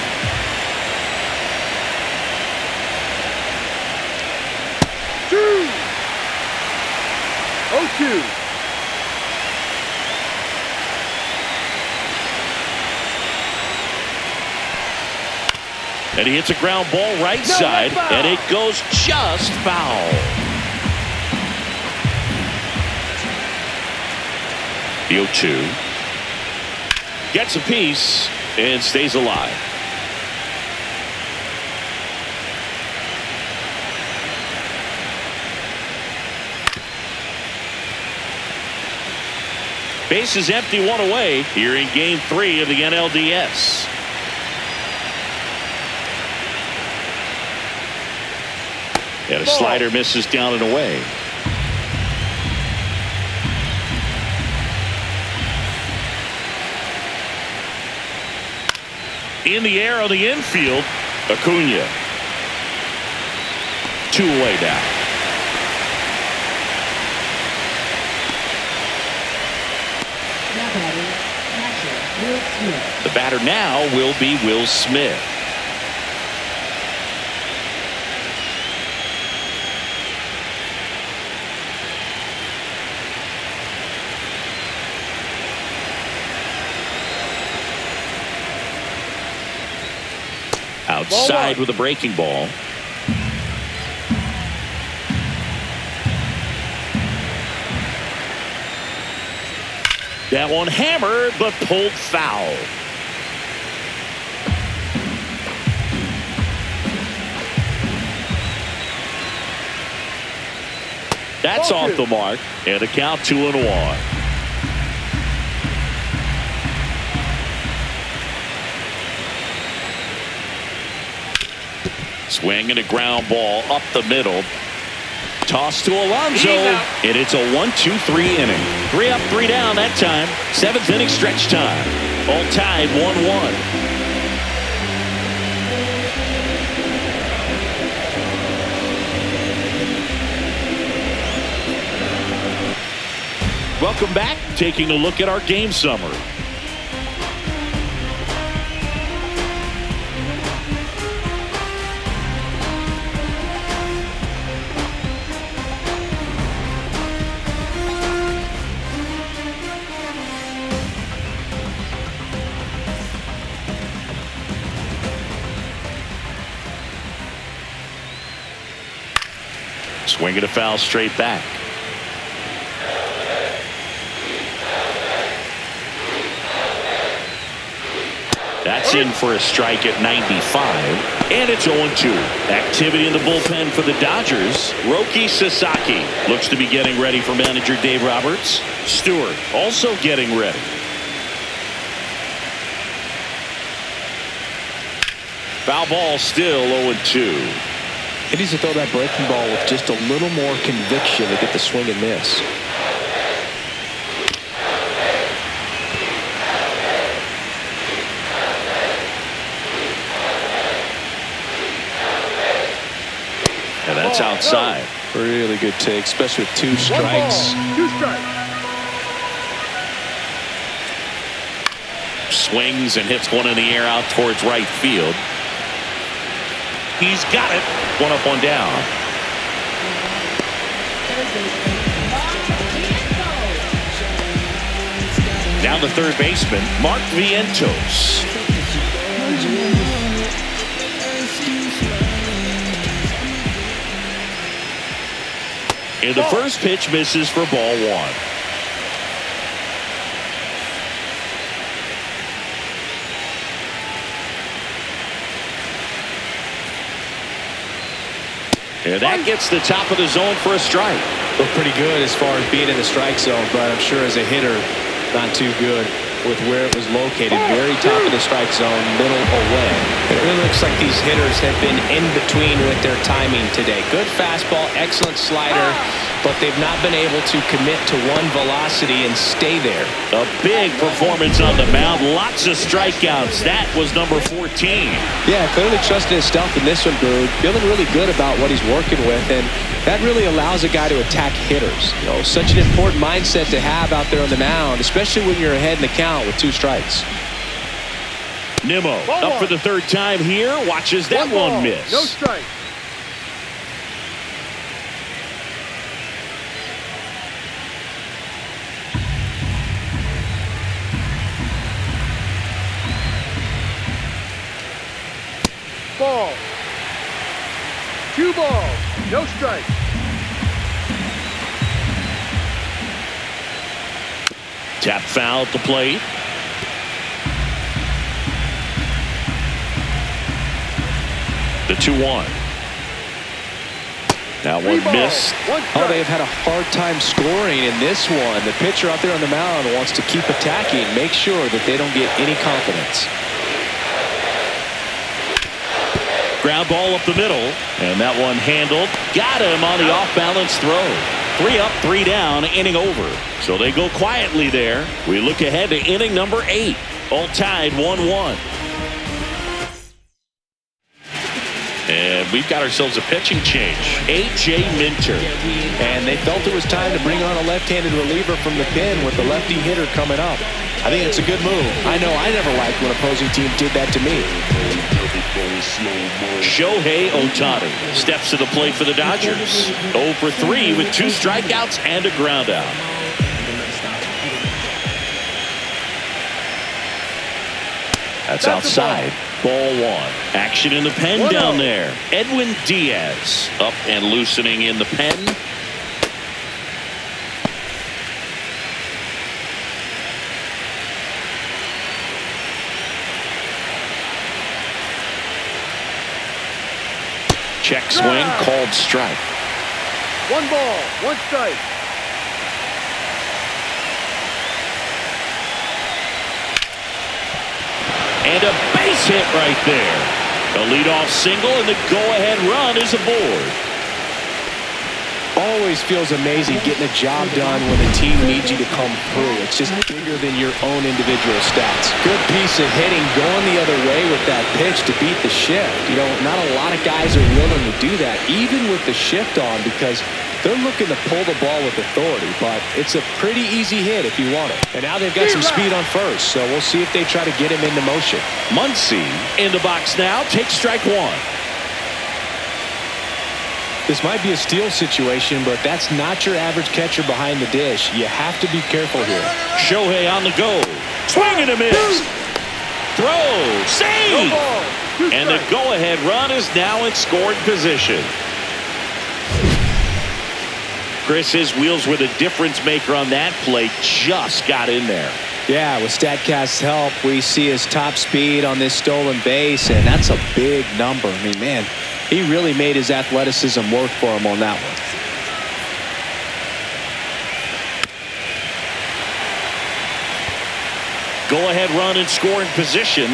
Two. 0-2. And he hits a ground ball right side, and it goes just foul. The 0-2. Gets a piece and stays alive. Base is empty, 1 away here in Game 3 of the NLDS. And a slider misses down and away. In the air on the infield, Acuna. 2 away now. The batter now will be Will Smith. Outside with a breaking ball. That one hammered but pulled foul. That's off the mark, and a count 2-1. Swing and a ground ball up the middle. Toss to Alonso, and it's a 1-2-3 inning. 3 up, 3 down that time. 7th inning stretch time. All tied 1-1. Welcome back. Taking a look at our game summary. Swinging a foul straight back. That's in for a strike at 95. And it's 0-2. Activity in the bullpen for the Dodgers. Roki Sasaki looks to be getting ready for manager Dave Roberts. Stewart also getting ready. Foul ball, still 0-2. He needs to throw that breaking ball with just a little more conviction to get the swing and miss. And that's outside. Really good take, especially with 2 strikes. 2 strikes. Swings and hits one in the air out towards right field. He's got it. 1 up, 1 down. Now the third baseman, Mark Vientos. And the first pitch misses for ball 1. And that gets the top of the zone for a strike. Look pretty good as far as being in the strike zone, but I'm sure as a hitter, not too good with where it was located. Very top of the strike zone, middle away. It really looks like these hitters have been in between with their timing today. Good fastball, excellent slider, but they've not been able to commit to one velocity and stay there. A big performance on the mound. Lots of strikeouts. That was number 14. Yeah, clearly trusting his stuff in this one, Boog. Feeling really good about what he's working with, and that really allows a guy to attack hitters. You know, such an important mindset to have out there on the mound, especially when you're ahead in the count with 2 strikes. Nimmo up for the 3rd time here. Watches that one miss. No strike. Ball. 2 balls. No strike. Tap foul at the plate. The 2-1. Now one missed. Oh, they've had a hard time scoring in this one. The pitcher out there on the mound wants to keep attacking, make sure that they don't get any confidence. Ground ball up the middle, and that one handled. Got him on the off-balance throw. 3 up, 3 down, inning over. So they go quietly there. We look ahead to inning number 8. All tied 1-1. And we've got ourselves a pitching change. A.J. Minter. And they felt it was time to bring on a left-handed reliever from the pen with the lefty hitter coming up. I think it's a good move. I know I never liked when opposing teams did that to me. Shohei Ohtani steps to the plate for the Dodgers. 0 for 3 with 2 strikeouts and a ground out. That's outside. Ball 1. Action in the pen down there. Edwin Diaz up and loosening in the pen. Check swing, called strike. 1 ball, 1 strike. And a base hit right there. A leadoff single, and the go-ahead run is aboard. Always feels amazing getting a job done when the team needs you to come through. It's just bigger than your own individual stats. Good piece of hitting going the other way with that pitch to beat the shift. You know, not a lot of guys are willing to do that, even with the shift on, because they're looking to pull the ball with authority, but it's a pretty easy hit if you want it. And now they've got some speed on first, so we'll see if they try to get him into motion. Muncy in the box now, takes strike 1. This might be a steal situation, but that's not your average catcher behind the dish. You have to be careful here. Shohei on the go. Swing and a miss. Throw. Save. No, and the go-ahead run is now in scoring position. Chris, his wheels were the difference maker on that play. Just got in there. Yeah, with StatCast's help, we see his top speed on this stolen base, and that's a big number. I mean, man, he really made his athleticism work for him on that one. Go-ahead run in scoring position.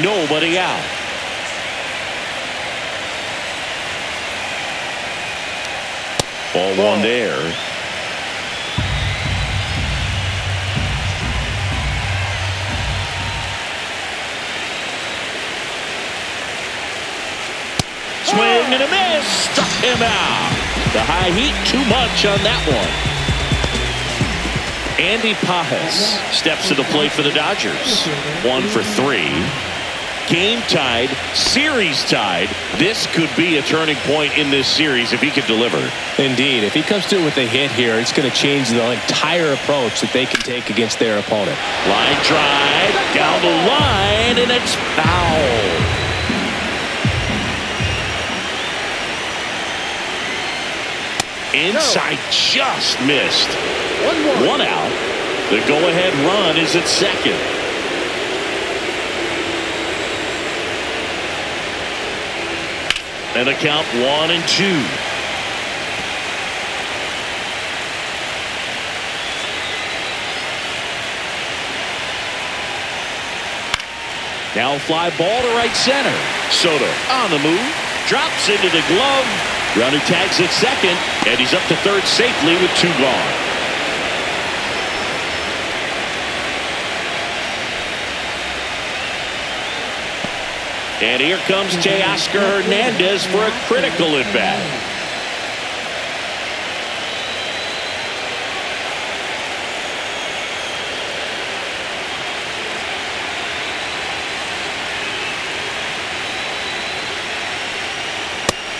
Nobody out. Ball one there. Swing and a miss. Struck him out. The high heat too much on that one. Andy Pajas steps to the plate for the Dodgers. 1 for 3. Game tied, series tied. This could be a turning point in this series if he could deliver. Indeed, if he comes through with a hit here, it's going to change the entire approach that they can take against their opponent. Line drive down the line, and it's foul. Inside, just missed. One out. The go-ahead run is at second. And the count 1-2. Now a fly ball to right center. Soto on the move. Drops into the glove. Runner tags at second, and he's up to third safely with 2 gone. And here comes Teoscar Hernandez for a critical at-bat.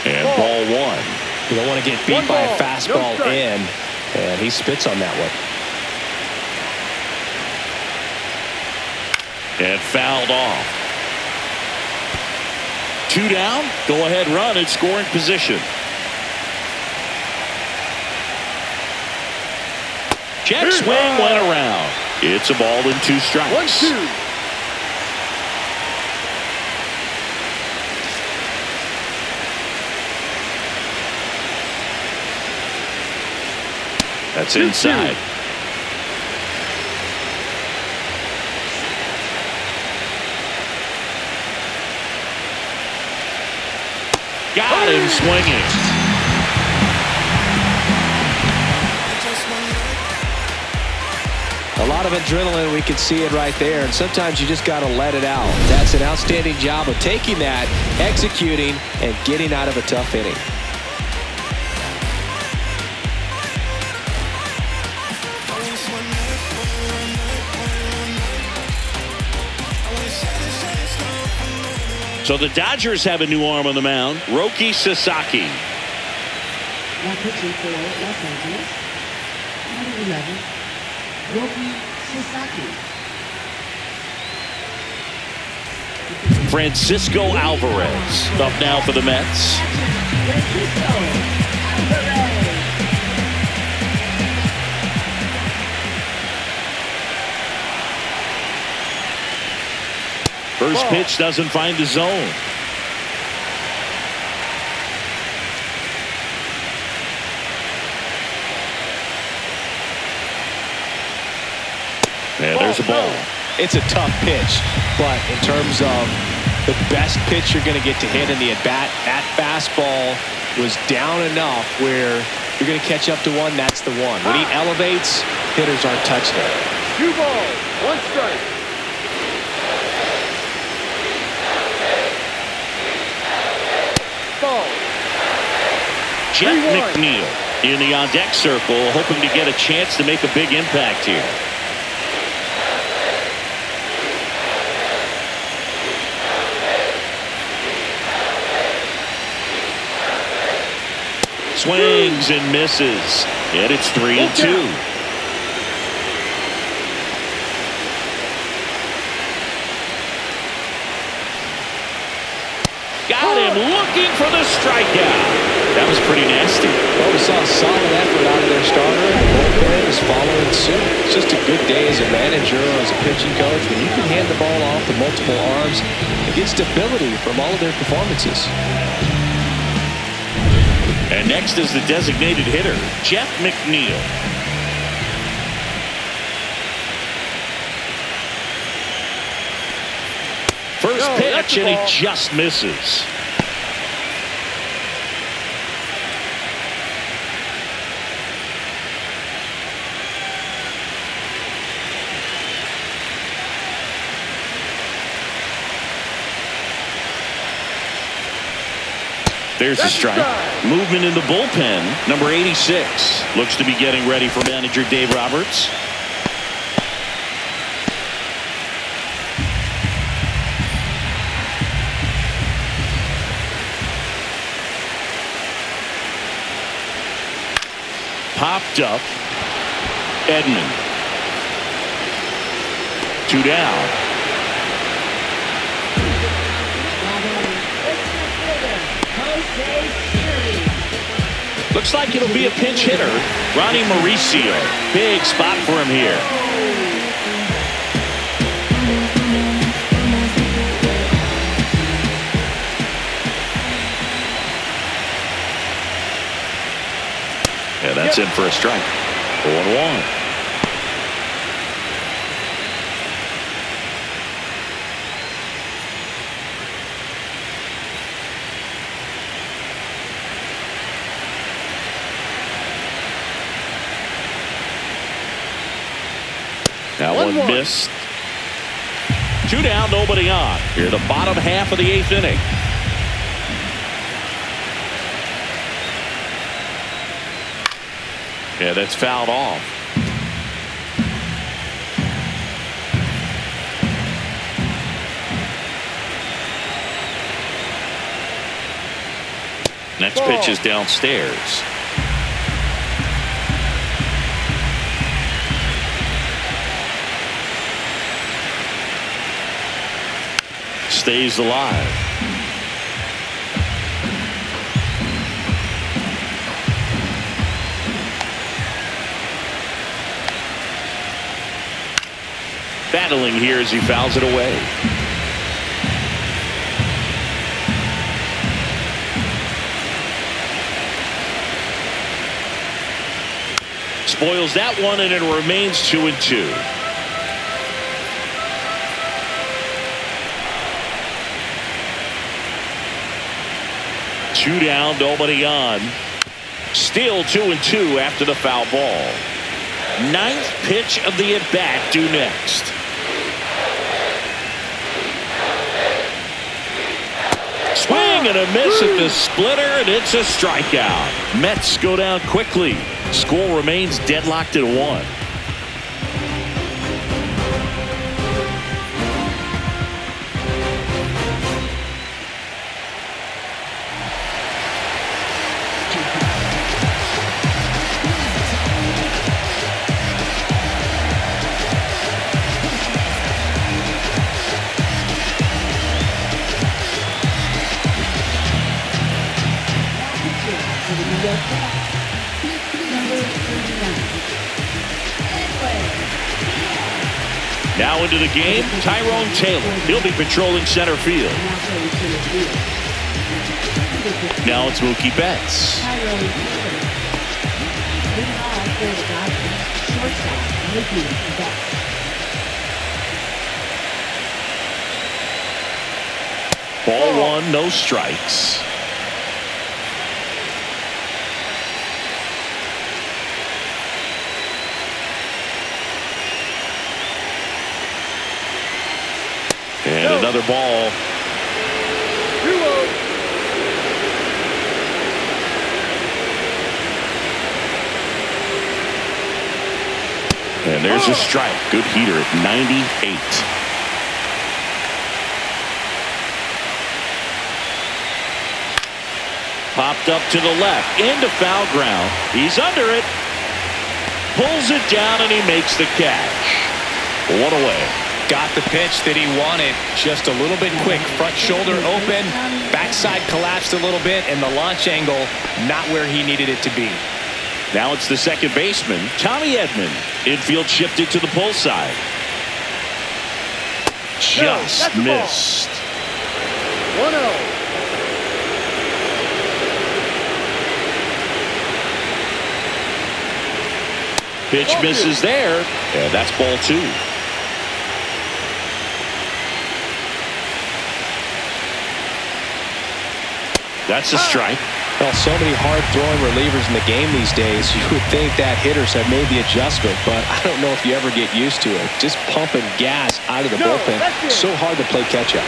And ball one. You don't want to get beat by a fastball in, and he spits on that one. And fouled off. 2 down. Go ahead run in scoring position. Check swing went around. It's a ball and 2 strikes. 1-2. That's inside. Got him swinging. A lot of adrenaline, we can see it right there, and sometimes you just got to let it out. That's an outstanding job of taking that, executing, and getting out of a tough inning. So the Dodgers have a new arm on the mound, Roki Sasaki. Now pitching for Los Angeles, number 11, Roki Sasaki. Francisco Alvarez up now for the Mets. Francisco Alvarez. First pitch doesn't find the zone. And there's a ball. It's a tough pitch, but in terms of the best pitch you're going to get to hit in the at-bat, that fastball was down enough where you're going to catch up to one, that's the one. When he elevates, hitters aren't touching it. 2 balls, 1 strike. Jeff McNeil in the on-deck circle, hoping to get a chance to make a big impact here. Swings and misses, and it's 3-2. Got him looking for the strikeout. That was pretty nasty. Well, we saw a solid effort out of their starter, and the bullpen is following suit. It's just a good day as a manager or as a pitching coach when you can hand the ball off to multiple arms and get stability from all of their performances. And next is the designated hitter, Jeff McNeil. First pitch, and he just misses. There's the strike. Movement in the bullpen. Number 86 looks to be getting ready for manager Dave Roberts. Popped up. Edman. 2 down. Looks like it'll be a pinch hitter. Ronnie Mauricio. Big spot for him here. Yeah, that's in for a strike. 0-1. That one missed. 2 down, nobody on. Here, the bottom half of the 8th inning. Yeah, that's fouled off. Next pitch is downstairs. Stays alive. Battling here as he fouls it away. Spoils that one, and it remains 2-2. Two down, nobody on. Still 2-2 after the foul ball. 9th pitch of the at-bat due next. Swing and a miss at the splitter, and it's a strikeout. Mets go down quickly. Score remains deadlocked at 1. Now into the game, Tyrone Taylor. He'll be patrolling center field. Now it's Mookie Betts. Ball 1, no strikes. And another ball. And there's a strike. Good heater at 98. Popped up to the left. Into foul ground. He's under it. Pulls it down, and he makes the catch. 1 away. Got the pitch that he wanted. Just a little bit quick. Front shoulder open. Backside collapsed a little bit. And the launch angle not where he needed it to be. Now it's the second baseman, Tommy Edman. Infield shifted to the pull side. Just missed. 1-0. Pitch misses there. And that's ball 2. That's a strike. Well, so many hard-throwing relievers in the game these days. You would think that hitters have made the adjustment, but I don't know if you ever get used to it. Just pumping gas out of the bullpen. So hard to play catch-up.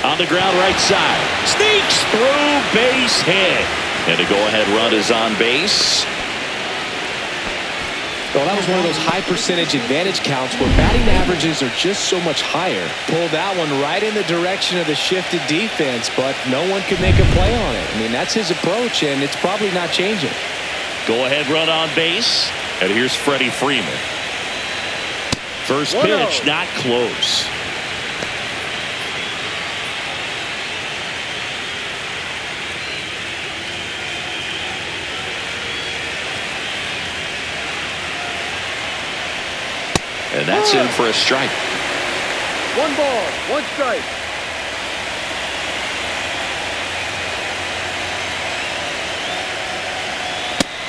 On the ground right side. Sneaks through, base hit. And a go-ahead run is on base. Well, that was one of those high percentage advantage counts where batting averages are just so much higher. Pulled that one right in the direction of the shifted defense, but no one could make a play on it. I mean, that's his approach, and it's probably not changing. Go-ahead run on base. And here's Freddie Freeman. First pitch, not close. And that's in for a strike. 1 ball, 1 strike.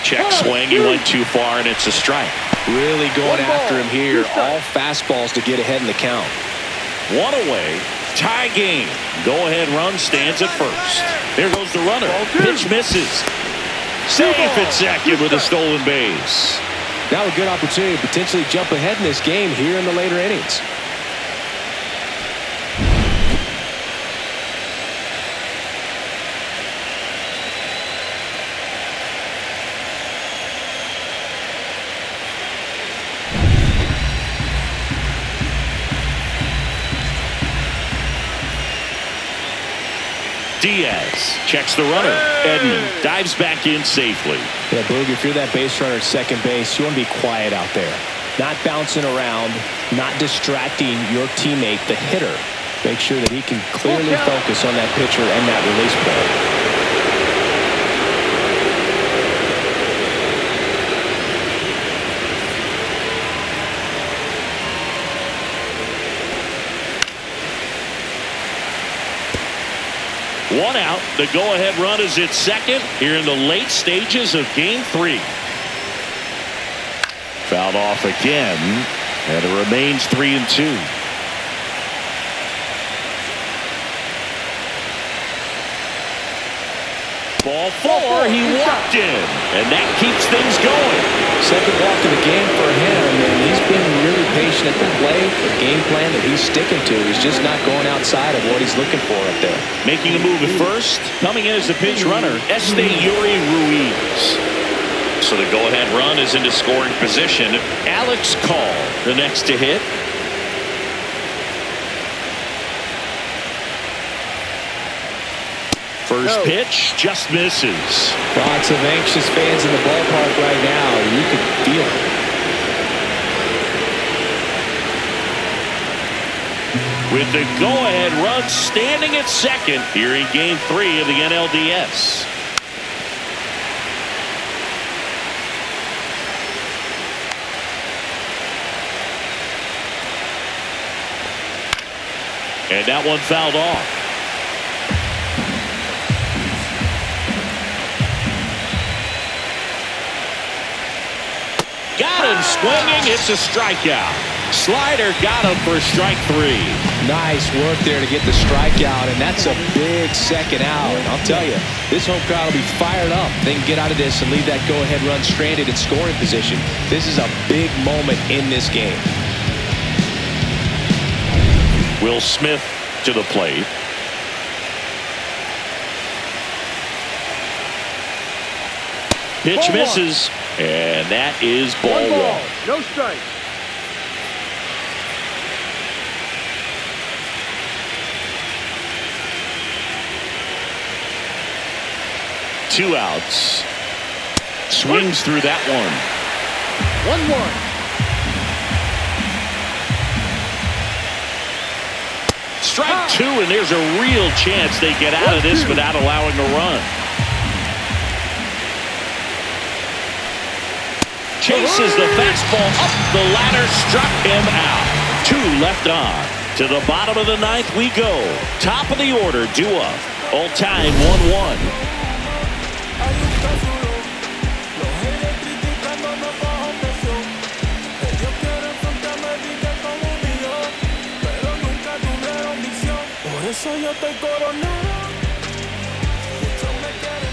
Check swing. He went too far, and it's a strike. Really going after him here. All fastballs to get ahead in the count. 1 away. Tie game. Go-ahead run stands at first. There goes the runner. Pitch misses. Safe at second with a stolen base. Now a good opportunity to potentially jump ahead in this game here in the later innings. Diaz checks the runner. Edman dives back in safely. Yeah, Boog, if you're that base runner at second base, you want to be quiet out there. Not bouncing around, not distracting your teammate, the hitter. Make sure that he can clearly focus on that pitcher and that release play. One out. The go-ahead run is at second here in the late stages of Game 3. Fouled off again, and it remains 3-2. Ball 4, he walked in, and that keeps things going. Second walk of the game for him, and he's been really patient at the plate. The game plan that he's sticking to, he's just not going outside of what he's looking for up there. Making a move at first, coming in as the pinch runner, Yuri Ruiz. So the go-ahead run is into scoring position. Alex Call, the next to hit. First pitch just misses. Lots of anxious fans in the ballpark right now. You can feel it. With the go-ahead run standing at second here in Game 3 of the NLDS. And that one fouled off. Got him swinging. It's a strikeout. Slider got him for strike 3. Nice work there to get the strikeout, and that's a big second out. And I'll tell you, this home crowd will be fired up. They can get out of this and leave that go-ahead run stranded in scoring position. This is a big moment in this game. Will Smith to the plate. Pitch misses, and that is ball 1. No strike. 2 outs. Swings through that one. 1-1. Strike 2, and there's a real chance they get out of this without allowing a run. Chases the fastball up the ladder, struck him out. 2 left on. To the bottom of the 9th we go. Top of the order, due up. All time 1-1.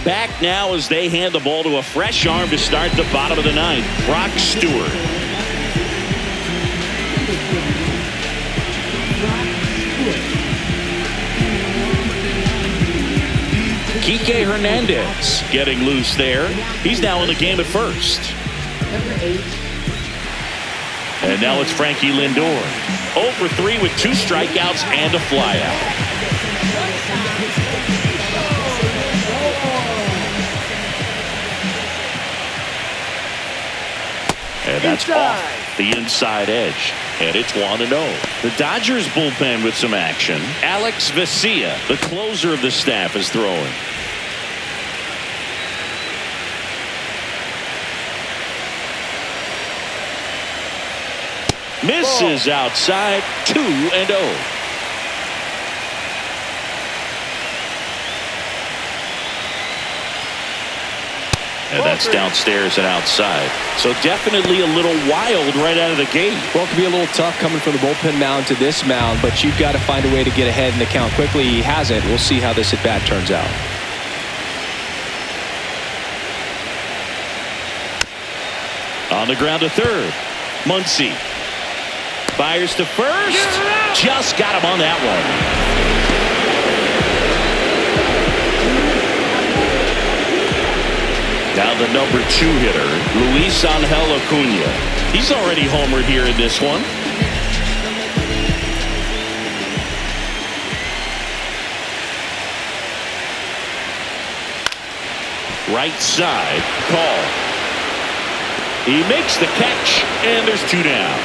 Back now as they hand the ball to a fresh arm to start the bottom of the 9th. Brock Stewart. Kike Hernandez getting loose there. He's now in the game at first. And now it's Frankie Lindor. 0 for 3 with 2 strikeouts and a flyout. And that's off the inside edge. And it's 1-0. The Dodgers bullpen with some action. Alex Vesia, the closer of the staff, is throwing. Misses outside. 2-0. And that's downstairs and outside. So definitely a little wild right out of the gate. Well, it could be a little tough coming from the bullpen mound to this mound, but you've got to find a way to get ahead in the count quickly. He hasn't. We'll see how this at bat turns out. On the ground to third. Muncy fires to first. Just got him on that one. Now the number 2 hitter, Luis Angel Acuna. He's already homered here in this one. Right side, call. He makes the catch, and there's 2 down.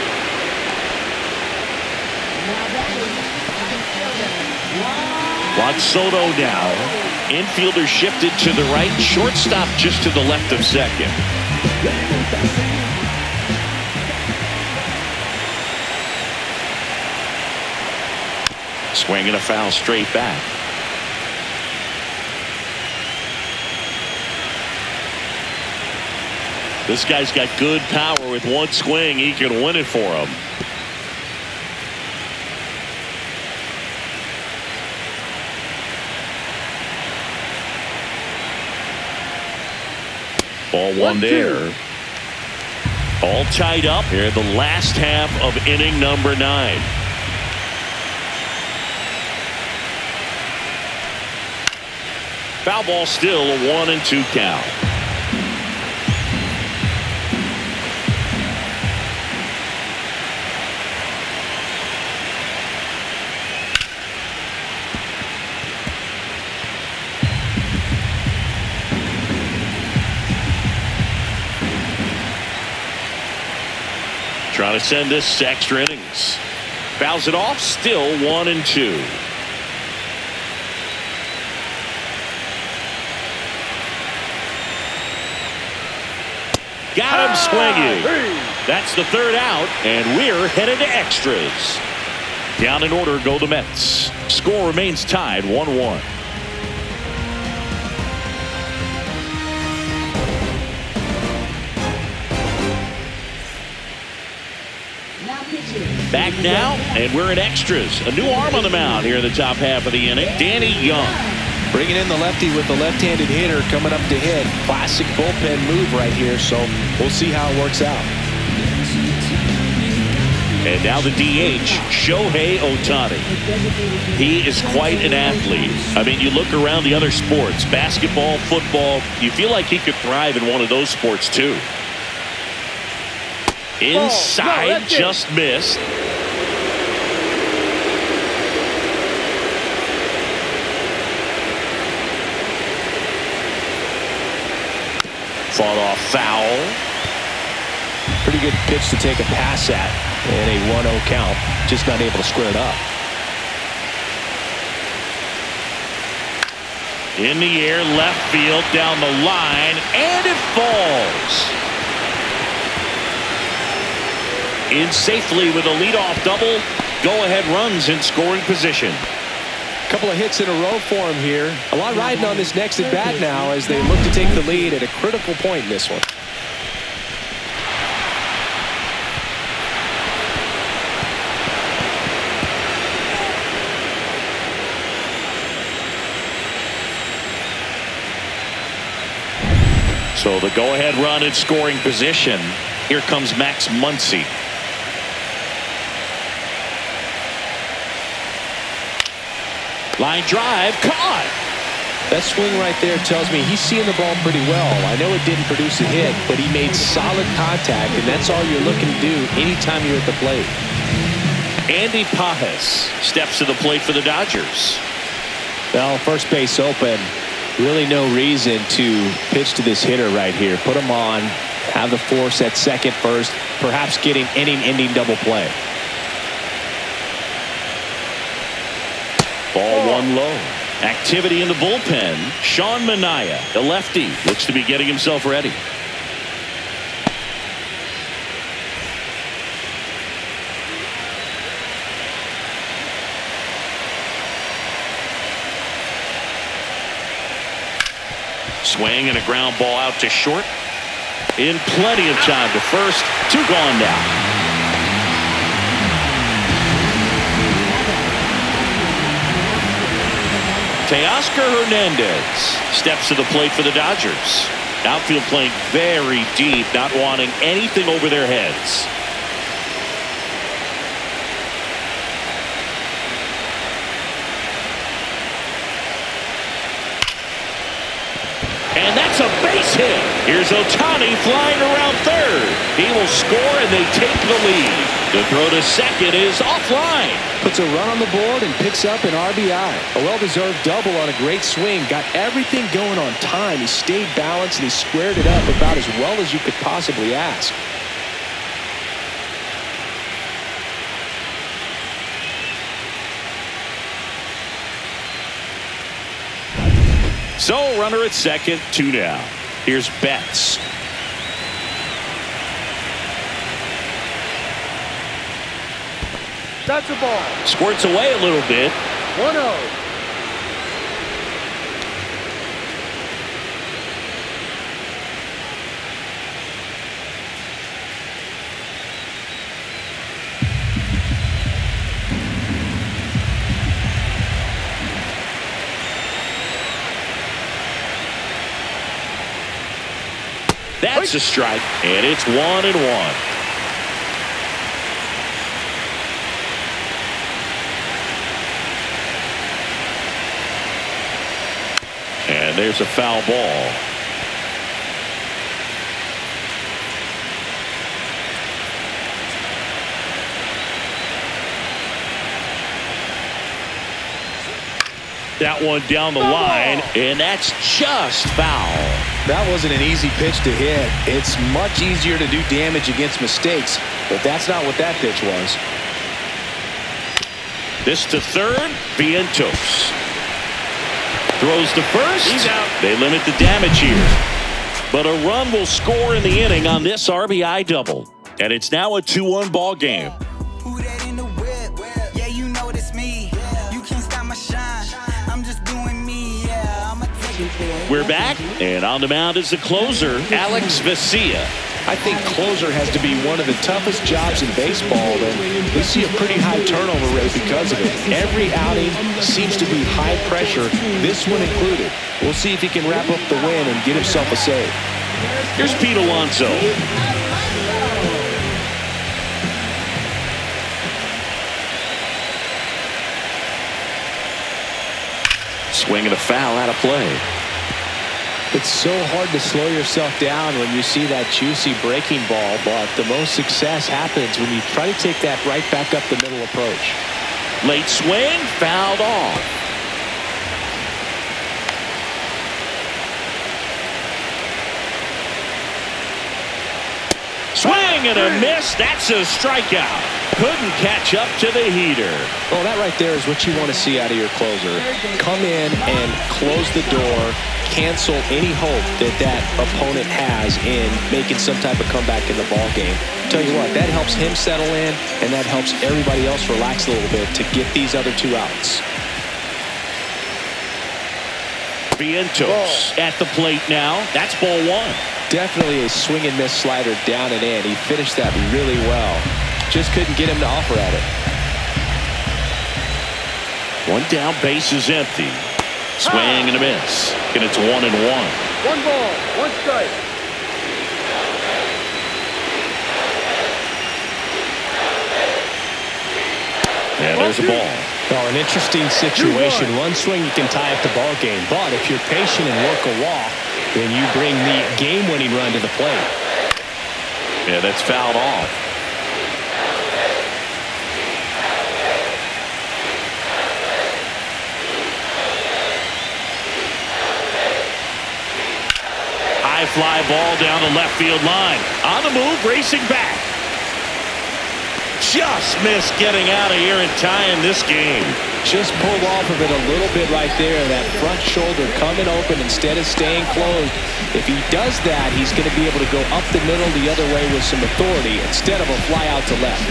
Juan Soto now. Infielder shifted to the right. Shortstop just to the left of second. Swinging a foul straight back. This guy's got good power. With one swing, he can win it for him. Ball 1 there. All tied up here in the last half of inning number 9. Foul ball, still a 1-2 count. Trying to send this to extra innings. Fouls it off, still 1-2. Got him swinging. That's the 3rd out, and we're headed to extras. Down in order go the Mets. Score remains tied 1-1. Back now, and we're in extras. A new arm on the mound here in the top half of the inning. Danny Young. Bringing in the lefty with the left-handed hitter coming up to hit. Classic bullpen move right here, so we'll see how it works out. And now the DH, Shohei Ohtani. He is quite an athlete. I mean, you look around the other sports, basketball, football, you feel like he could thrive in one of those sports too. Inside, just missed. Fought off foul. Pretty good pitch to take a pass at and a 1-0 count. Just not able to square it up. In the air, left field, down the line, and it falls. In safely with a leadoff double. Go-ahead runs in scoring position. A couple of hits in a row for him here. A lot riding on this next at bat now as they look to take the lead at a critical point in this one. So the go-ahead run in scoring position. Here comes Max Muncy. Line drive, caught. That swing right there tells me he's seeing the ball pretty well. I know it didn't produce a hit, but he made solid contact, and that's all you're looking to do anytime you're at the plate. Andy Pajes steps to the plate for the Dodgers. Well, first base open. Really no reason to pitch to this hitter right here. Put him on, have the force at second first, perhaps getting inning-ending double play. Ball one low. Activity in the bullpen. Sean Manaea, the lefty, looks to be getting himself ready. Swing and a ground ball out to short. In plenty of time to first. 2 gone now. Teoscar Hernandez steps to the plate for the Dodgers. Outfield playing very deep, not wanting anything over their heads. And that's a base hit. Here's Ohtani flying around third. He will score and they take the lead. The throw to second is offline. Puts a run on the board and picks up an RBI. A well-deserved double on a great swing. Got everything going on time. He stayed balanced and he squared it up about as well as you could possibly ask. So runner at second, 2 down. Here's Betts. That's a ball. Squirts away a little bit. 1-0. That's a strike, and it's 1-1. And there's a foul ball. That one down the line, and that's just foul. That wasn't an easy pitch to hit. It's much easier to do damage against mistakes, but that's not what that pitch was. This to third, Vientos. Throws to first. He's out. They limit the damage here. But a run will score in the inning on this RBI double. And it's now a 2-1 ball game. Who that in the whip? Yeah, you know it's me. You can't stop my shine. I'm just doing me. Yeah, I'm a We're back, and on the mound is the closer, Alex Vesia. I think closer has to be one of the toughest jobs in baseball, and we see a pretty high turnover rate because of it. Every outing seems to be high pressure, this one included. We'll see if he can wrap up the win and get himself a save. Here's Pete Alonso. Swing and a foul out of play. It's so hard to slow yourself down when you see that juicy breaking ball, but the most success happens when you try to take that right back up the middle approach. Late swing, fouled off. Swing and a miss. That's a strikeout. Couldn't catch up to the heater. Well, that right there is what you want to see out of your closer. Come in and close the door, cancel any hope that that opponent has in making some type of comeback in the ball game. Tell you what, that helps him settle in, and that helps everybody else relax a little bit to get these other two outs. Vientos at the plate now. That's ball one. Definitely a swing and miss slider down and in. He finished that really well. Just couldn't get him to offer at it. One down, base is empty. Swing and a miss. And it's 1-1. 1 ball, 1 strike. And there's a ball. Well, an interesting situation. One swing you can tie up the ball game, but if you're patient and work a walk, then you bring the game-winning run to the plate. Yeah, that's fouled off. High fly ball down the left field line. On the move, racing back. Just missed getting out of here and tying this game. Just pulled off of it a little bit right there. That front shoulder coming open instead of staying closed. If he does that, he's going to be able to go up the middle the other way with some authority instead of a fly out to left.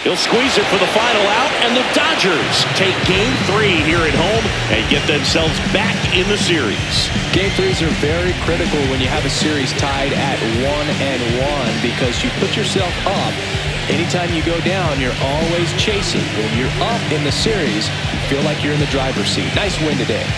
He'll squeeze it for the final out, and the Dodgers take Game 3 here at home and get themselves back in the series. Game 3s are very critical when you have a series tied at 1-1 because you put yourself up. Anytime you go down, you're always chasing. When you're up in the series, you feel like you're in the driver's seat. Nice win today.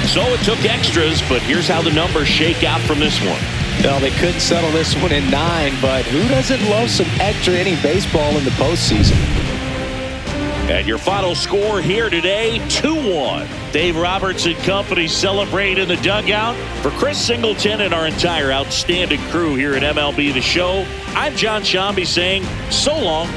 So it took extras, but here's how the numbers shake out from this one. Well, they couldn't settle this one in 9, but who doesn't love some extra inning baseball in the postseason? And your final score here today, 2-1. Dave Roberts and company celebrate in the dugout. For Chris Singleton and our entire outstanding crew here at MLB The Show, I'm John Shambi saying so long